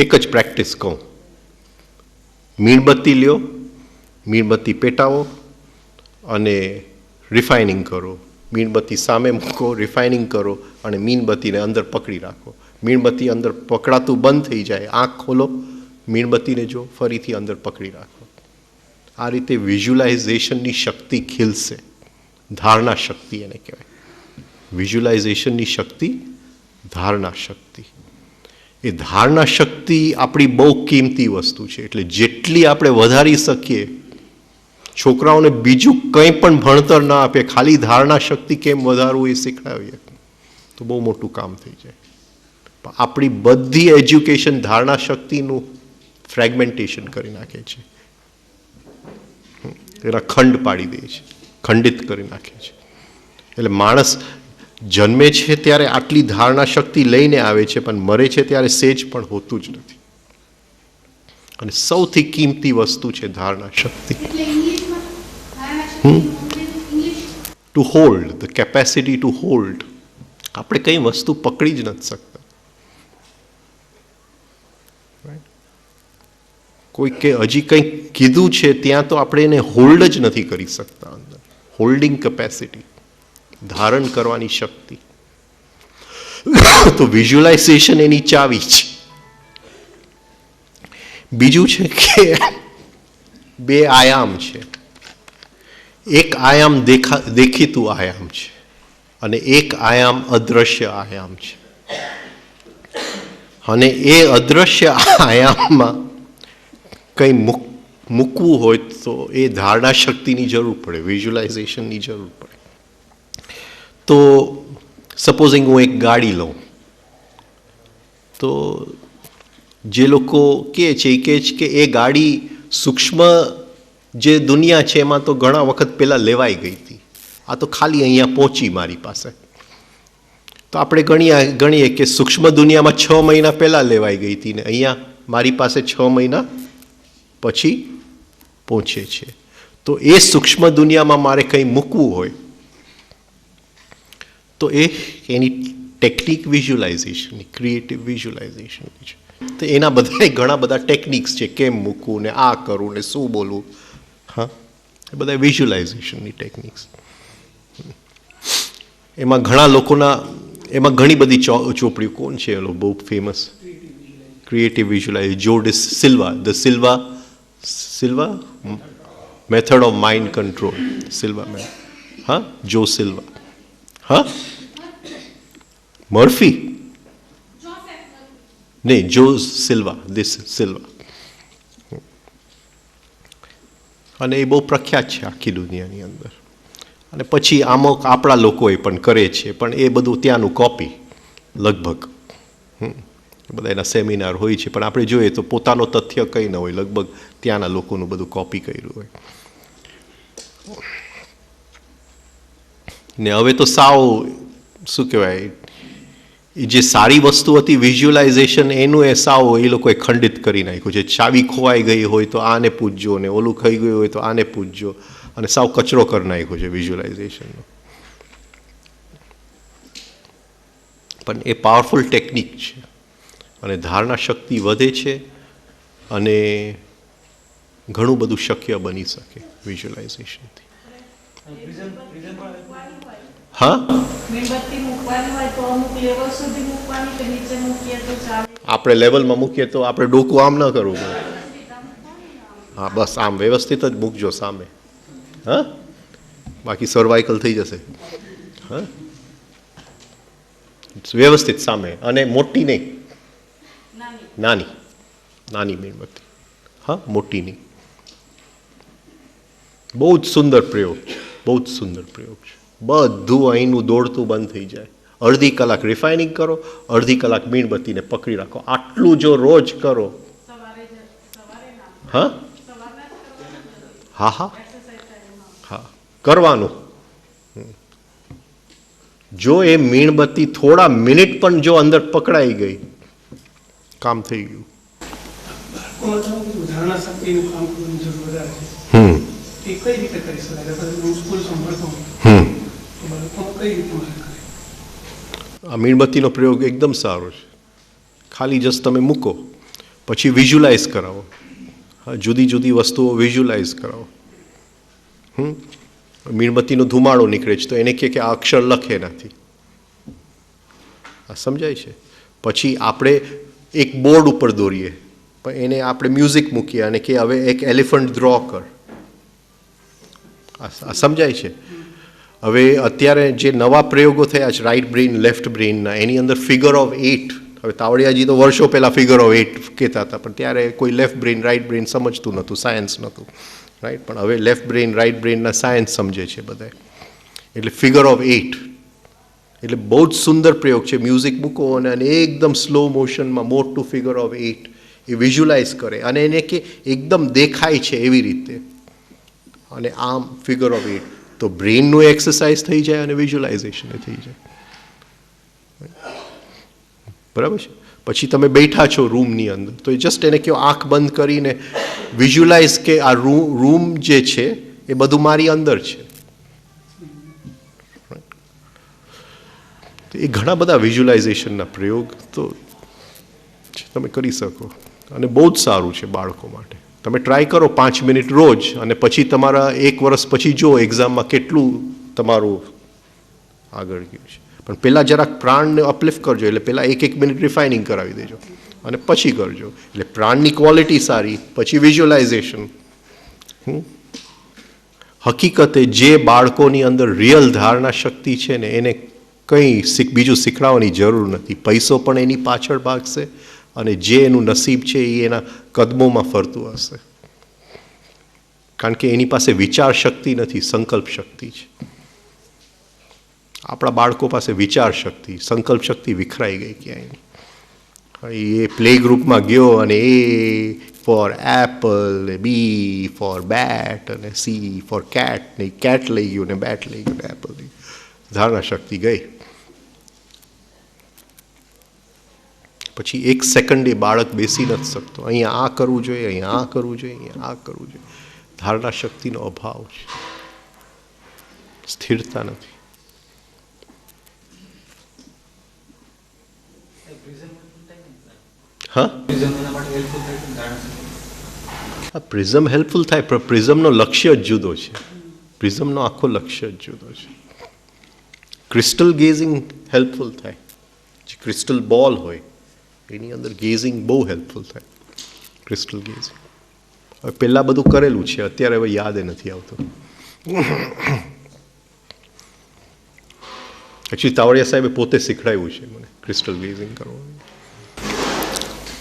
એક જ પ્રેક્ટિસ કહું, મીણબત્તી લ્યો, મીણબત્તી પેટાવો અને રિફાઇનિંગ કરો. મીણબત્તી સામે મૂકો, રિફાઇનિંગ કરો અને મીણબત્તીને અંદર પકડી રાખો. મીણબત્તી અંદર પકડાતું બંધ થઈ જાય, આંખ ખોલો, મીણબત્તીને જો, ફરીથી અંદર પકડી રાખો. આ રીતે વિઝ્યુલાઇઝેશનની શક્તિ ખીલશે. ધારણા શક્તિ એને કહેવાય. વિઝ્યુલાઇઝેશનની શક્તિ, ધારણા શક્તિ. એ ધારણા શક્તિ આપણી બહુ કિંમતી વસ્તુ છે. એટલે જેટલી આપણે વધારી શકીએ, છોકરાઓને બીજું કંઈ પણ ભણતર ના આપે, ખાલી ધારણા શક્તિ કેમ વધારવું એ શીખડાવીએ તો બહુ મોટું કામ થઈ જાય. આપણી બધી એજ્યુકેશન ધારણા શક્તિનું ફ્રેગમેન્ટેશન કરી નાખે છે, એના ખંડ પાડી દે છે, ખંડિત કરી નાખે છે. એટલે માણસ જન્મે છે ત્યારે આટલી ધારણા શક્તિ લઈને આવે છે, પણ મરે છે ત્યારે સેજ પણ હોતું જ નથી. અને સૌથી કિંમતી વસ્તુ છે ધારણા શક્તિ. To hold, the capacity to hold. આપણે કઈ વસ્તુ પકડી જ નથી શકતા. કોઈ કે હજી કંઈક કીધું છે ત્યાં તો આપણે એને હોલ્ડ જ નથી કરી શકતા. અંદર હોલ્ડિંગ કેપેસિટી, ધારણ કરવાની શક્તિ. તો વિઝ્યુલાઇઝેશન એની ચાવી છે. બીજું છે કે બે આયામ છે. એક આયામ દેખીતું આયામ છે અને એક આયામ અદ્રશ્ય આયામ છે. અને એ અદ્રશ્ય આયામમાં કંઈ મૂકવું હોય તો એ ધારણા શક્તિની જરૂર પડે, વિઝ્યુલાઇઝેશનની જરૂર પડે. તો સપોઝિંગ હું એક ગાડી લઉં તો જે લોકો કહે છે કે એ ગાડી સૂક્ષ્મ જે દુનિયા છે એમાં તો ઘણા વખત પહેલાં લેવાઈ ગઈ હતી, આ તો ખાલી અહીંયા પહોંચી મારી પાસે. તો આપણે ગણીએ કે સૂક્ષ્મ દુનિયામાં 6 મહિના પહેલાં લેવાઈ ગઈ હતી ને અહીંયા મારી પાસે 6 મહિના પછી પહોંચે છે. તો એ સૂક્ષ્મ દુનિયામાં મારે કંઈ મૂકવું હોય તો એની ટેકનિક વિઝ્યુલાઇઝેશનની, ક્રિએટિવ વિઝ્યુલાઇઝેશનની છે. તો એના બધા ઘણા બધા ટેકનિક્સ છે, કેમ મૂકવું ને આ કરવું ને શું બોલવું. હા, એ બધા વિઝ્યુલાઇઝેશનની ટેકનિક્સ. એમાં ઘણા લોકોના, એમાં ઘણી બધી ચોપડીઓ. કોણ છે એલો બહુ famous? creative visualization, Joe Silva, the Silva method of mind control, Silva man, huh? Joe Silva, huh? Murphy, નહીં, જો સિલ્વા, this Silva. અને એ બહુ પ્રખ્યાત છે આખી દુનિયાની અંદર. અને પછી અમુક આપણા લોકોએ પણ કરે છે, પણ એ બધું ત્યાંનું કોપી લગભગ. બધા એના સેમિનાર હોય છે, પણ આપણે જોઈએ તો પોતાનો તથ્ય કંઈ ન હોય, લગભગ ત્યાંના લોકોનું બધું કોપી કર્યું હોય. ને હવે તો સાવ શું કહેવાય, એ જે સારી વસ્તુ હતી વિઝ્યુલાઇઝેશન, એનું એ સાવ એ લોકોએ ખંડિત કરી નાખ્યું છે. ચાવી ખોવાઈ ગઈ હોય તો આને પૂછજો, ને ઓલું ખાઈ ગયું હોય તો આને પૂછજો, અને સાવ કચરો કરી નાખ્યો છે વિઝ્યુલાઇઝેશનનો. પણ એ પાવરફુલ ટેકનિક છે, અને ધારણા શક્તિ વધે છે, અને ઘણું બધું શક્ય બની શકે વિઝ્યુલાઇઝેશનથી. હા, આપણે લેવલમાં મૂકીએ તો આપણે ડોકું આમ ન કરવું પડે. હા, બસ આમ વ્યવસ્થિત જ મૂકજો સામે. હા, બાકી સર્વાઇકલ થઈ જશે. હા, વ્યવસ્થિત સામે, અને મોટી નહીં, નાની નાની મીણબત્તી. હા, મોટી નહીં. બહુ જ સુંદર પ્રયોગ છે, બહુ જ સુંદર પ્રયોગ છે. બધું અહીંનું દોડતું બંધ થઈ જાય. અડધી કલાક રિફાઇનિંગ કરો, અડધી કલાક મીણબત્તીને પકડી રાખો. આટલું જો રોજ કરો. હા હા હા હા, કરવાનું. જો એ મીણબત્તી થોડા મિનિટ પણ જો અંદર પકડાઈ ગઈ, કામ થઈ ગયું. ધારણા શક્તિનું કામ કરવાની જરૂર વધારે છે. એ કઈ રીતે કરી શકાય? હું સ્કૂલ સંભાળતો હું, તો બાળકો કઈ રીતે મારે કરે? આ મીણબત્તીનો પ્રયોગ એકદમ સારો છે. ખાલી જસ્ટ તમે મૂકો, પછી વિઝ્યુલાઇઝ કરાવો. હા, જુદી જુદી વસ્તુઓ વિઝ્યુલાઇઝ કરાવો. મીણબત્તીનો ધુમાડો નીકળે છે તો એને કહે કે આ અક્ષર લખે નથી. આ સમજાય છે? પછી આપણે એક બોર્ડ ઉપર દોરીએ, પણ એને આપણે મ્યુઝિક મૂકીએ અને કે હવે એક એલિફન્ટ ડ્રો કર. આ સમજાય છે? હવે અત્યારે જે નવા પ્રયોગો થયા છે રાઇટ બ્રેઇન લેફ્ટ બ્રેઇનના, એની અંદર ફિગર ઓફ 8. હવે તાવડિયાજી તો વર્ષો પહેલાં ફિગર ઓફ 8 કહેતા હતા, પણ ત્યારે કોઈ લેફ્ટ બ્રેઇન રાઇટ બ્રેઇન સમજતું નહોતું, સાયન્સ નહોતું, રાઈટ. પણ હવે લેફ્ટ બ્રેઇન રાઇટ બ્રેઇનના સાયન્સ સમજે છે બધા. એટલે ફિગર ઓફ 8 એટલે બહુ જ સુંદર પ્રયોગ છે. મ્યુઝિક મૂકો અને એકદમ સ્લો મોશનમાં મોટું ફિગર ઓફ 8 એ વિઝ્યુલાઇઝ કરે, અને એને કે એકદમ દેખાય છે એવી રીતે, અને આમ ફિગર ઓફ 8. તો બ્રેઇનનું એક્સરસાઇઝ થઈ જાય અને વિઝ્યુલાઇઝેશન થઈ જાય. બરાબર છે? પછી તમે બેઠા છો રૂમની અંદર, તો જસ્ટ એને કહો આંખ બંધ કરીને વિઝ્યુલાઇઝ કે આ રૂમ જે છે એ બધું મારી અંદર છે. તો એ ઘણા બધા વિઝ્યુલાઇઝેશનના પ્રયોગ તો તમે કરી શકો, અને બહુ જ સારું છે બાળકો માટે. તમે ટ્રાય કરો 5 મિનિટ રોજ, અને પછી તમારા 1 વર્ષ પછી જો એક્ઝામમાં કેટલું તમારું આગળ ગયું છે. પણ પહેલાં જરાક પ્રાણને અપલિફ્ટ કરજો, એટલે પહેલાં 1 મિનિટ રિફાઇનિંગ કરાવી દેજો, અને પછી કરજો. એટલે પ્રાણની ક્વોલિટી સારી, પછી વિઝ્યુલાઇઝેશન. હકીકતે જે બાળકોની અંદર રિયલ ધારણા શક્તિ છે ને, એને કંઈ બીજું શીખડાવવાની જરૂર નથી. પૈસો પણ એની પાછળ ભાગશે, અને જે એનું નસીબ છે એ એના કદમોમાં ફરતું હશે. કારણ કે એની પાસે વિચાર શક્તિ નથી, સંકલ્પ શક્તિ છે. આપણા બાળકો પાસે વિચાર શક્તિ, સંકલ્પ શક્તિ વિખરાઈ ગઈ ક્યાંય. એ પ્લે ગ્રુપમાં ગયો અને એ ફોર એપલ, બી ફોર બેટ, અને સી ફોર કેટ, ને કેટ લઈ ગયું ને બેટ લઈ ગયું ને એપલ લઈ ગયું. ધારણા શક્તિ ગઈ. પછી 1 સેકન્ડ એ બાળક બેસી નથી શકતો. અહીંયા આ કરવું જોઈએ, અહીંયા આ કરવું જોઈએ, અહીંયા આ કરવું જોઈએ. ધારણા શક્તિનો અભાવ છે, સ્થિરતા નથી. હા, પ્રિઝમ હેલ્પફુલ થાય, પણ પ્રિઝમનો લક્ષ્ય જ જુદો છે. પ્રિઝમનો આખો લક્ષ્ય જ જુદો છે. ક્રિસ્ટલ ગેઝિંગ હેલ્પફુલ થાય. જે ક્રિસ્ટલ બોલ હોય એની અંદર ગેઝિંગ બહુ હેલ્પફુલ થાય, ક્રિસ્ટલ ગેઝિંગ. હવે પહેલાં બધું કરેલું છે, અત્યારે હવે યાદ નથી આવતું. એકચ્યુઅલી તાવડિયા સાહેબે પોતે શીખડાવ્યું છે મને ક્રિસ્ટલ ગેઝિંગ કરવાનું.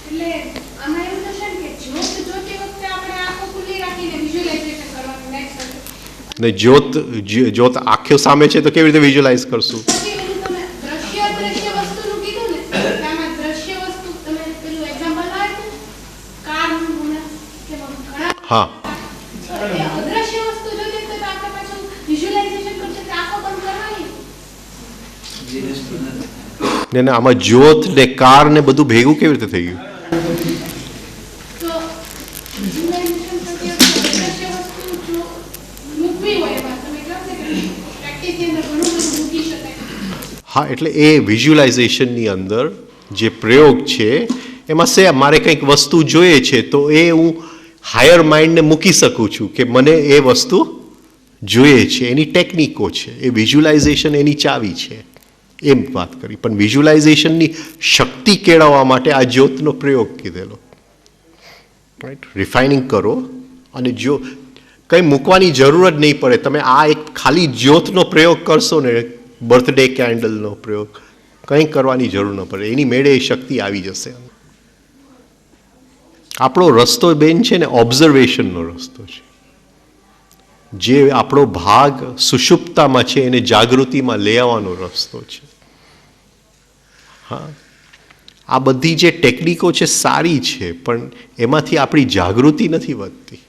એટલે આમાં એવું થશે ને કે જ્યોત જોતી વખતે આપણે આંખો ખુલ્લી રાખીને વિઝ્યુલાઇઝેશન કરવાનું નેક્સ્ટ હશે. ને જ્યોત આંખો સામે છે તો કેવી રીતે વિઝ્યુલાઇઝ કરશું? પછી પેલું તમે દ્રશ્ય વસ્તુનું કીધું ને, કે આમાં દ્રશ્ય વસ્તુ તમે પેલું એક્ઝામ્પલ આપ્યું કારનું ને કે ઘણા હા, તો એ અદ્રશ્ય વસ્તુ જોતી વખતે તો આપણે પાછું વિઝ્યુલાઇઝેશન કરશે કે આંખો બંધ કરવાની. ને આમાં જ્યોત ને કાર ને બધું ભેગું કેવી રીતે થઈ ગયું? તો વિઝ્યુલાઇઝેશન કરતી વખતે અદ્રશ્ય વસ્તુ જો મૂકવી હોય એમાં તમે કહો ને કે પ્રેક્ટિસની અંદર ઘણું બધું મૂકી શકાય. હા, એટલે એ વિઝ્યુલાઇઝેશનની અંદર જે પ્રયોગ છે એમાં મારે કંઈક વસ્તુ જોઈએ છે તો એ હું હાયર માઇન્ડને મૂકી શકું છું કે મને એ વસ્તુ જોઈએ છે. એની ટેકનિકો છે, એ વિઝ્યુલાઇઝેશન એની ચાવી છે, એમ વાત કરી. પણ વિઝ્યુલાઇઝેશનની શક્તિ કેળવવા માટે આ જ્યોતનો પ્રયોગ કીધેલો. રાઈટ, રિફાઇનિંગ કરો અને જો કંઈ મૂકવાની જરૂર જ નહીં પડે. તમે આ એક ખાલી જ્યોતનો પ્રયોગ કરશો ને, બર્થડે કેન્ડલનો પ્રયોગ, કંઈ કરવાની જરૂર ન પડે, એની મેળે એ શક્તિ આવી જશે. આપણો રસ્તો બેન છે ને ઓબ્ઝર્વેશનનો રસ્તો છે. જે આપણો ભાગ સુષુપ્તામાં છે એને જાગૃતિમાં લઈ આવવાનો રસ્તો છે. હા, આ બધી જે ટેકનિકો છે સારી છે, પણ એમાંથી આપણી જાગૃતિ નથી વધતી.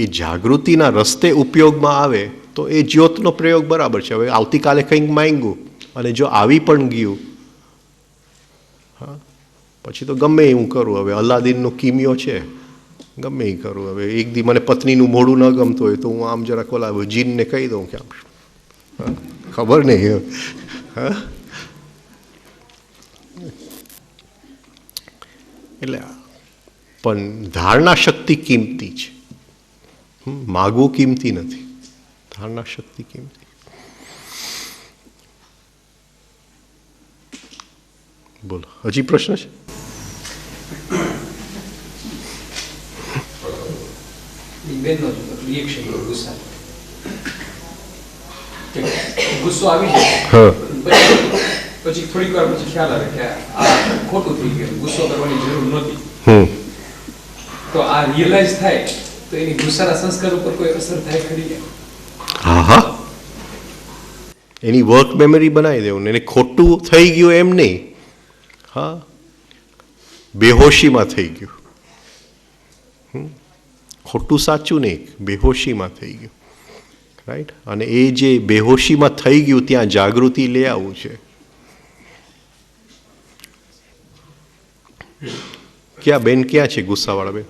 એ જાગૃતિના રસ્તે ઉપયોગમાં આવે તો એ જ્યોતનો પ્રયોગ બરાબર છે. હવે આવતીકાલે કંઈક માંગ્યું અને જો આવી પણ ગયું, હા, પછી તો ગમે એવું કરું. હવે અલાદીનનો કિમિયો છે, ગમે એ કરું. હવે એક દી મને પત્નીનું મોઢું ન ગમતું હોય તો હું આમ જરાક ઓલા જીનને કહી દઉં કે આમ ખબર નહીં. હા, એટલે પણ ધારણા શક્તિ કિંમતી છે, માગવું કિંમતી નથી. ધારણા શક્તિ કિંમતી. બોલો, હજી પ્રશ્ન છે? બેનનો રિએક્શન ગુસ્સા, ગુસ્સો આવી જાય પછી થોડીક વાર પછી ખ્યાલ આવે કે આ ખોટું થઈ ગયું, ગુસ્સો કરવાની જરૂર નહોતી. તો આ રિયલાઇઝ થાય તો એની ગુસ્સાના સંસ્કાર ઉપર કોઈ અસર થાય ખરી? હા હા, એની વર્ક મેમરી બનાવી દેવું. એને ખોટું થઈ ગયું એમ નહીં, હા, બેહોશીમાં થઈ ગયું. ખોટું સાચું નહીં, બેહોશીમાં થઈ ગયું. રાઈટ, અને એ જે બેહોશીમાં થઈ ગયું ત્યાં જાગૃતિ લઈ આવવું છે. ક્યાં બેન, ક્યાં છે ગુસ્સાવાળા બેન?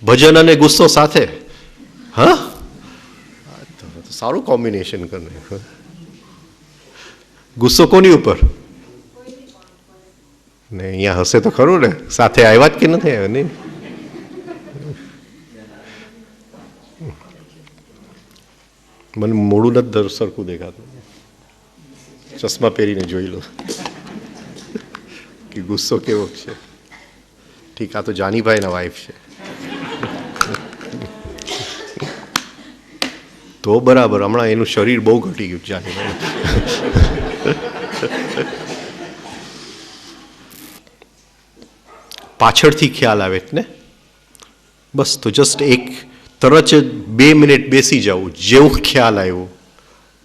ભજન અને ગુસ્સો સાથે? હા, સારું કોમ્બિનેશન કરે. ગુસ્સો કોની ઉપર? ને અહીંયા હશે તો ખરું ને, સાથે આવ્યા જ કે નથી આવ્યા? નહીં, મને મોડું નથી સરખું દેખાતું, ચશ્મા પહેરીને જોઈ લો કે ગુસ્સો કેવો છે. ઠીક, આ તો જાનીભાઈના વાઈફ છે તો બરાબર. હમણાં એનું શરીર બહુ ઘટી ગયું જાનીભાઈ. પાછળથી ખ્યાલ આવે ને, બસ તો જસ્ટ એક તરત જ 2 મિનિટ બેસી જવું, જેવું ખ્યાલ આવ્યો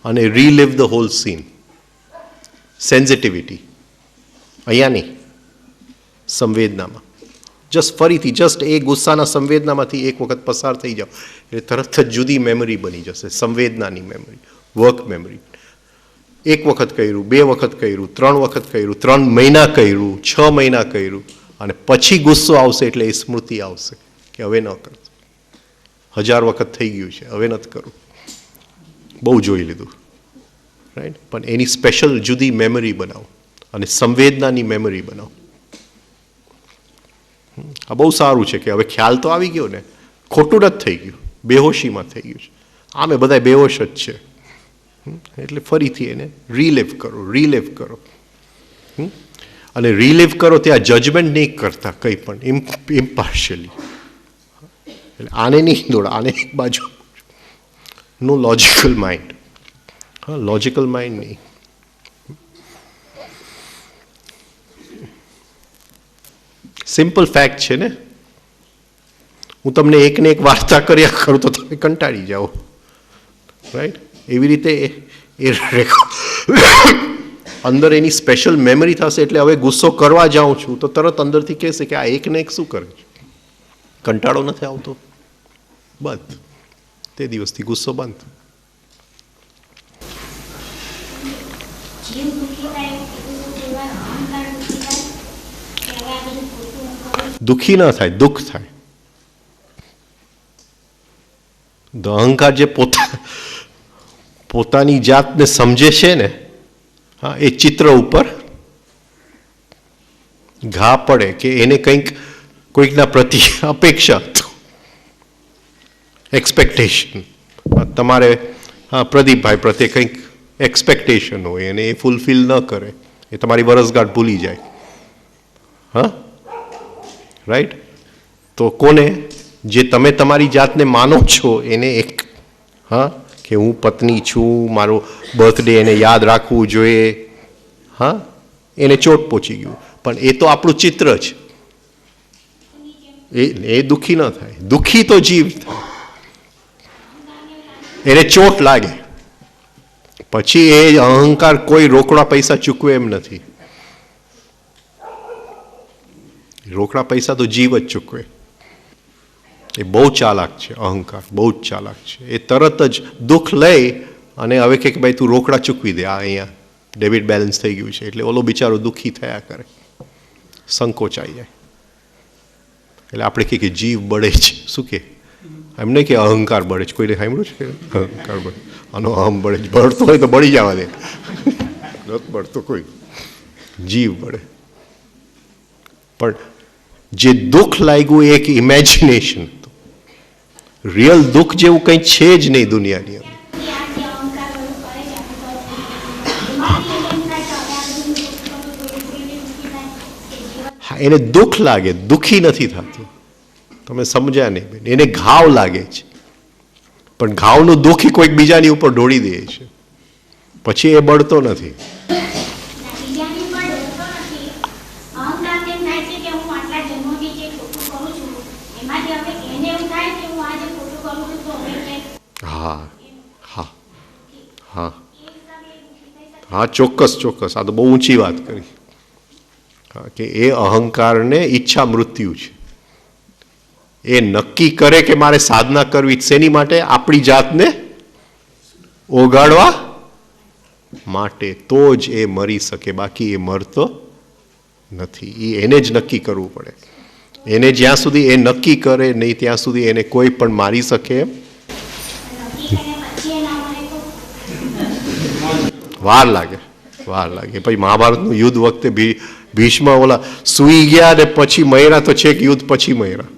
અને રીલિવ ધ હોલ સીન. સેન્સિટિવિટી અહીંયા નહીં, સંવેદનામાં. જસ્ટ ફરીથી જસ્ટ એ ગુસ્સાના સંવેદનામાંથી એક વખત પસાર થઈ જાઓ એટલે તરત જ જુદી મેમરી બની જશે, સંવેદનાની મેમરી, વર્ક મેમરી. 1 વખત કર્યું, 2 વખત કર્યું, 3 વખત કર્યું, 3 મહિના કર્યું, 6 મહિના કર્યું, અને પછી ગુસ્સો આવશે એટલે એ સ્મૃતિ આવશે કે હવે ન કરતો. 1000 વખત થઈ ગયું છે, હવે નથી કરવું, બહુ જોઈ લીધું. રાઈટ, પણ એની સ્પેશિયલ જુદી મેમરી બનાવો અને સંવેદનાની મેમરી બનાવો. આ બહુ સારું છે કે હવે ખ્યાલ તો આવી ગયો ને, ખોટું નથી થઈ ગયું, બેહોશીમાં થઈ ગયું છે. આમે બધા બેહોશ જ છે. એટલે ફરીથી એને રીલિવ કરો. અને રીલિવ કરો ત્યાં જજમેન્ટ નહીં કરતા કંઈ પણ, ઇમ્પાર્શિયલી. એટલે આને નહીં દોડ, આને એક બાજુ. નો લોજિકલ માઇન્ડ. હા, લોજિકલ માઇન્ડ નહીં. સિમ્પલ ફેક્ટ છે ને. હું તમને એકને એક વાર્તા કર્યા કરું તો તમે કંટાળી જાઓ, રાઈટ? એવી રીતે એ અંદર એની સ્પેશિયલ મેમરી થશે. એટલે હવે ગુસ્સો કરવા જાઉં છું તો તરત અંદરથી કહેશે કે આ એકને એક શું કરે છે, કંટાળો નથી આવતો, બંધ. તે દિવસથી ગુસ્સો બંધ. દુઃખી ના થાય, દુઃખ થાય. અહંકાર જે પોતાની જાતને સમજે છે ને, હા, એ ચિત્ર ઉપર ઘા પડે કે એને કંઈક કોઈકના પ્રત્યે અપેક્ષા, એક્સપેક્ટેશન. તમારે હા પ્રદીપભાઈ પ્રત્યે કંઈક એક્સપેક્ટેશન હોય અને એ ફૂલફિલ ન કરે, એ તમારી વરસગાંઠ ભૂલી જાય. હા, રાઈટ? તો કોને, જે તમે તમારી જાતને માનો છો એને એક, હા, કે હું પત્ની છું, મારો બર્થડે એને યાદ રાખવું જોઈએ, હા, એને ચોટ પહોંચી ગયું. પણ એ તો આપણું ચિત્ર છે. એ દુઃખી ન થાય. દુઃખી તો જીવ થાય, એને ચોટ લાગે. પછી એ અહંકાર કોઈ રોકડા પૈસા ચૂકવે એમ નથી. રોકડા પૈસા તો જીવ જ ચૂકવે. એ બહુ ચાલાક છે, અહંકાર બહુ જ ચાલાક છે. એ તરત જ દુઃખ લઈ અને હવે કે ભાઈ તું રોકડા ચૂકવી દે, આ અહીંયા ડેબિટ બેલેન્સ થઈ ગયું છે. એટલે ઓલો બિચારો દુઃખી થયા કરે, સંકોચાઈ જાય. એટલે આપણે કહીએ કે જીવ બળે છે. શું કે? એમ નહીં કે અહંકાર બળે છે. કોઈને સાંભળ્યું છે અહંકાર બળે? આનો અહમ બળે છે. બળતો હોય તો બળી જવા દે, નથી બળતો કોઈ. જીવ બળે. પણ જે દુઃખ લાગ્યું એ એક ઇમેજિનેશન. રિયલ દુઃખ જેવું કંઈ છે જ નહીં દુનિયાની અંદર. હા, એને દુઃખ લાગે, દુઃખી નથી થતું. તમે સમજ્યા નહીં બેન. એને ઘાવ લાગે છે, પણ ઘાવનું દુઃખી કોઈક બીજાની ઉપર ઢોળી દે છે, પછી એ બળતો નથી. હા હા હા હા, ચોક્કસ ચોક્કસ. આ તો બહુ ઊંચી વાત કરી. હા, કે એ અહંકારને ઈચ્છા મૃત્યુ છે. એ નક્કી કરે કે મારે સાધના કરવી. શેની માટે? આપણી જાતને ઓગાળવા માટે. તો જ એ મરી શકે, બાકી એ મરતો નથી. એ એને જ નક્કી કરવું પડે. એને જ્યાં સુધી એ નક્કી કરે નહીં ત્યાં સુધી એને કોઈ પણ મારી શકે એમ વાર લાગે, વાર લાગે. પછી મહાભારતનું યુદ્ધ વખતે ભીષ્મ ઓલા સૂઈ ગયા ને પછી મયરા તો છેક યુદ્ધ પછી મયરા.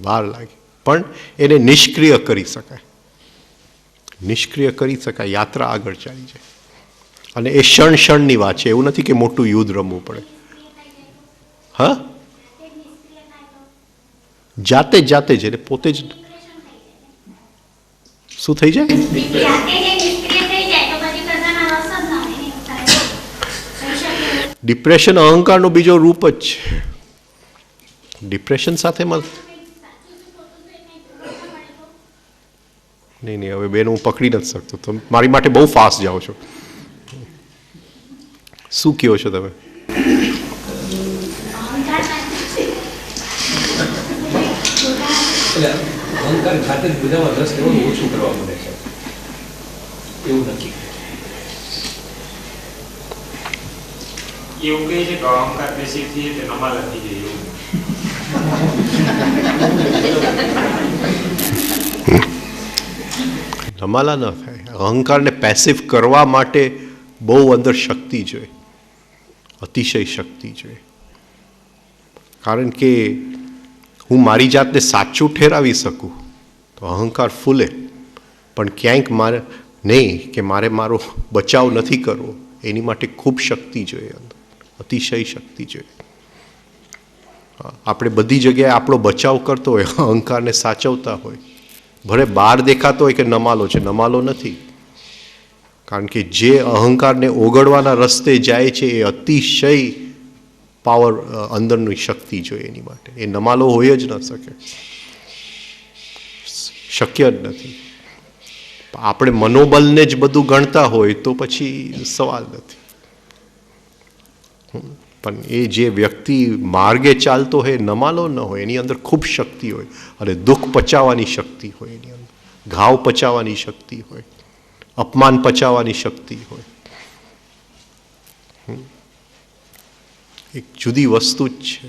વાર લાગે, પણ એને નિષ્ક્રિય કરી શકાય. નિષ્ક્રિય કરી શકાય, યાત્રા આગળ ચાલી જાય. અને એ ક્ષણ ક્ષણની વાત છે. એવું નથી કે મોટું યુદ્ધ રમવું પડે. હા, જાતે જ જાતે જ, એટલે પોતે જ શું થઈ જાય? ડિપ્રેશન અહંકારનો બીજો રૂપ જ છે. ડિપ્રેશન સાથે નહીં નહીં, હવે બેન હું પકડી નથી શકતો. તમે મારી માટે બહુ ફાસ્ટ જાઓ છો. શું કહો છો તમે? અહંકાર ખાતે જ બધામાં રસ લેવાનું ઓછું કરવા મળે છે. એવું નથી. એવું કહે છે કે અહંકાર બેસી થઈએ તે નમાલા થઈ જાય એવું. નમાલા ન થાય. અહંકારને પેસિવ કરવા માટે બહુ અંદર શક્તિ જોઈએ, અતિશય શક્તિ જોઈએ. કારણ કે હું મારી જાતને સાચું ઠેરાવી શકું તો અહંકાર ફૂલે, પણ ક્યાંક મારે નહીં કે મારો બચાવ નથી કરવો, એની માટે ખૂબ શક્તિ જોઈએ, અંદર અતિશય શક્તિ જોઈએ. આપણે બધી જગ્યાએ આપણો બચાવ કરતો હોય, અહંકારને સાચવતા હોય, ભલે બહાર દેખાતો હોય કે નમાલો છે, નમાલો નથી. કારણ કે જે અહંકારને ઓગળવાના રસ્તે જાય છે એ અતિશય પાવર, અંદરની શક્તિ જોઈએ એની માટે. એ નમાલો હોય જ ન શકે, શક્ય જ નથી. આપણે મનોબલને જ બધું ગણતા હોય તો પછી સવાલ નથી. પણ એ જે વ્યક્તિ માર્ગે ચાલતો હોય, નમાલો ન હોય, એની અંદર ખૂબ શક્તિ હોય, અને દુઃખ પચાવવાની શક્તિ હોય, એની અંદર ઘાવ પચાવવાની શક્તિ હોય, અપમાન પચાવવાની શક્તિ હોય. એક જુદી વસ્તુ જ છે.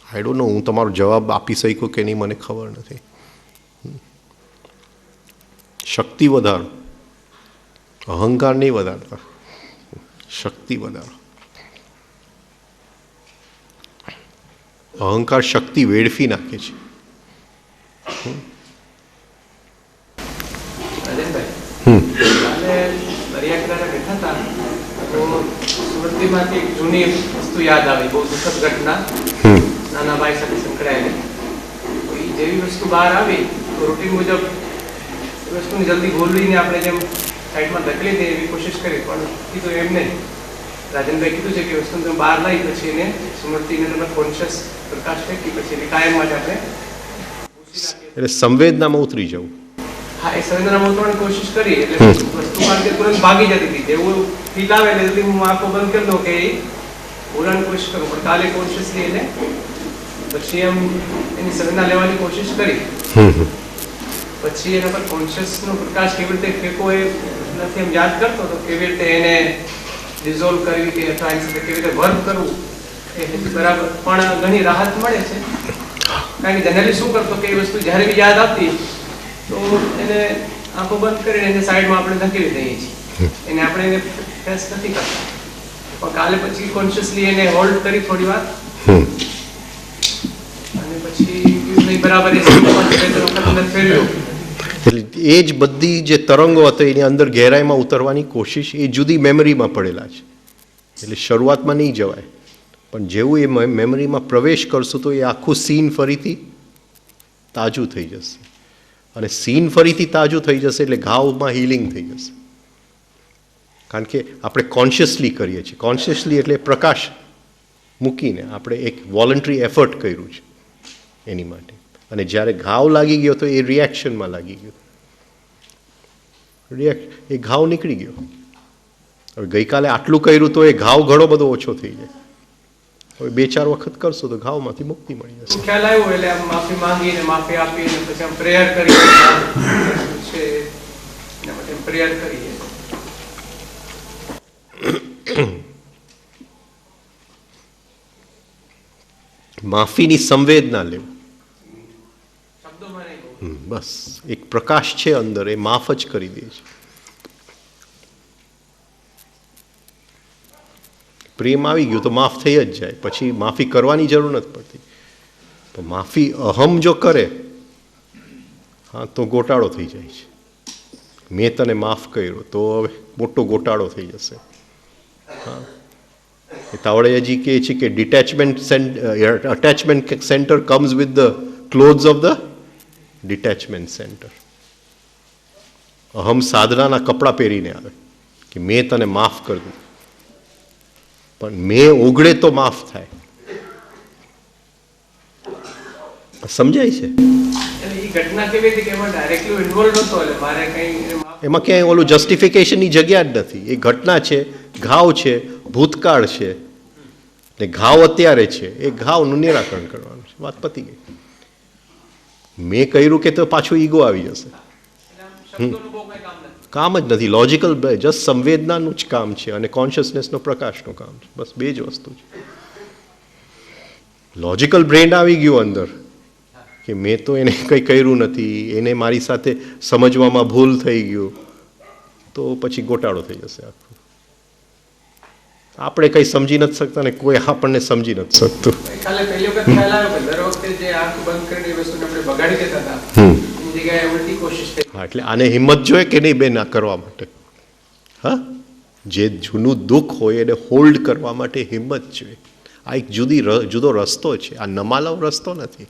આઈ ડોન્ટ નો, હું તમારો જવાબ આપી શક્યો કે નહીં મને ખબર નથી. શક્તિ વધારો, અહંકાર નહીં વધારતા, શક્તિ વધારો. અહંકાર શક્તિ વેડફી નાખે છે. સ્મૃતિમાંથી એક જૂની વસ્તુ યાદ આવી, બહુ દુઃખદ ઘટના, નાના ભાઈ સાથે સંકળાયેલી. એ જેવી વસ્તુ બહાર આવી તો રૂટીન મુજબ વસ્તુની જલ્દી ભૂલવીને આપણે જેમ સાઈડમાં ધકેલી દઈએ એવી કોશિશ કરી, પણ કીધું એમ નહીં. રાજનભાઈ કીધું છે કે વસ્તુ તમે બહાર લાવી પછી એને સ્મૃતિને તમે કોન્શિયસ પ્રકાશ ફેંકી પછી એને કાયમ માટે આપણે એટલે સંવેદનામાં ઉતરી જવું. હા, એ સંવેદનામાં ઉતરવાની કોશિશ કરી એટલે વસ્તુ કારણ કે તુરંત ભાગી જતી હતી. જેવું ફીલ આવે એટલે જલ્દી હું આંખો બંધ કરી દઉં કે એ ભૂલવાની કોશિશ કરું, પણ કાલે કોન્શિયસલી એને પછી એમ એની સંવેદના લેવાની કોશિશ કરી. પછી એના પર કોન્શિયસનો પ્રકાશ કેવી રીતે ફેંકવો એ નથી એમ યાદ કરતો તો કેવી રીતે એને ડિઝોલ્વ કરવી કે અથવા એની સાથે કેવી રીતે વર્ક કરવું એ બરાબર. પણ ઘણી રાહત મળે છે, કારણ કે જનરલી શું કરતો કે એ વસ્તુ જ્યારે બી યાદ આવતી તો એને આંખો બંધ કરીને એને સાઈડમાં આપણે ધકેલી દઈએ છીએ, એને આપણે એને ફેસ નથી કરતા. પણ કાલે પછી કોન્શિયસલી એને હોલ્ડ કરી થોડી વાર, અને પછી બરાબર એ ફેરવ્યો. એટલે એ જ બધી જે તરંગો હતો એની અંદર ગહેરાઈમાં ઉતરવાની કોશિશ એ જુદી મેમરીમાં પડેલા છે. એટલે શરૂઆતમાં નહીં જવાય, પણ જેવું એ મેમરીમાં પ્રવેશ કરશું તો એ આખું સીન ફરીથી તાજું થઈ જશે, અને સીન ફરીથી તાજું થઈ જશે એટલે ઘાવમાં હિલિંગ થઈ જશે. કારણ કે આપણે કોન્શિયસલી કરીએ છીએ. કોન્શિયસલી એટલે પ્રકાશ મૂકીને આપણે એક વોલન્ટરી એફર્ટ કર્યું છે એની માટે, અને જ્યારે ઘાવ લાગી ગયો તો એ રિએક્શનમાં લાગી ગયો, એ ઘાવ નીકળી ગયો. હવે ગઈકાલે આટલું કર્યું તો એ ઘાવ ઘણો બધો ઓછો થઈ જાય. હવે 2-4 વખત કરશો તો ઘાવમાંથી મુક્તિ મળી જશે. ખ્યાલ આવ્યો એટલે આમ માફી માંગીને માફી આપીને પછી આમ પ્રેયર કરી છે, એના માટે પ્રેયર કરીએ. માફીની સંવેદના લેવું, બસ એક પ્રકાશ છે અંદર, એ માફ જ કરી દે છે. પ્રેમ આવી ગયું તો માફ થઈ જ જાય, પછી માફી કરવાની જરૂર નથી પડતી. પણ માફી અહમ જો કરે, હા, તો ગોટાળો થઈ જાય છે. મેં તને માફ કર્યો તો હવે મોટો ગોટાળો થઈ જશે. હા, એ તાવડેજી કહે છે કે attachment centre comes with the clothes of the detachment centre. અહમ સાધનાના કપડાં પહેરીને આવે કે મેં તને માફ કરી દીધું, પણ મેં ઓગળે તો માફ થાય. સમજાય છે? એમાં ક્યાંય ઓલું જસ્ટિફિકેશનની જગ્યા જ નથી. એ ઘટના છે, ઘાવ છે, ભૂતકાળ છે, ને ઘાવ અત્યારે છે. એ ઘાવનું નિરાકરણ કરવાનું છે, વાત પતી ગઈ. મેં કર્યું કે તો પાછું ઈગો આવી જશે. કામ જ નથી. લોજિકલ જસ્ટ સંવેદનાનું જ કામ છે અને કોન્શિયસનેસનો પ્રકાશનું કામ છે. બસ 2 જ વસ્તુ છે. લોજિકલ બ્રેન આવી ગયું અંદર કે મેં તો એને કંઈ કર્યું નથી, એને મારી સાથે સમજવામાં ભૂલ થઈ ગયું, તો પછી ગોટાળો થઈ જશે આખું. આપણે કંઈ સમજી નથી શકતા ને કોઈ આપણને સમજી નથી શકતું. કાલે પહેલી વખત ખ્યાલ આવ્યો કે દર વખતે જે આંખ બંધ કરીને એ વસ્તુને આપણે બગાડી દેતા હતા એની જગ્યાએ ઉલટી કોશિશ કરી. હા, એટલે આને હિંમત જોઈએ કે નહીં બેન આ કરવા માટે? હા, જે જૂનું દુઃખ હોય એને હોલ્ડ કરવા માટે હિંમત જોઈએ. આ એક જુદો રસ્તો છે, આ નમાલાવ રસ્તો નથી.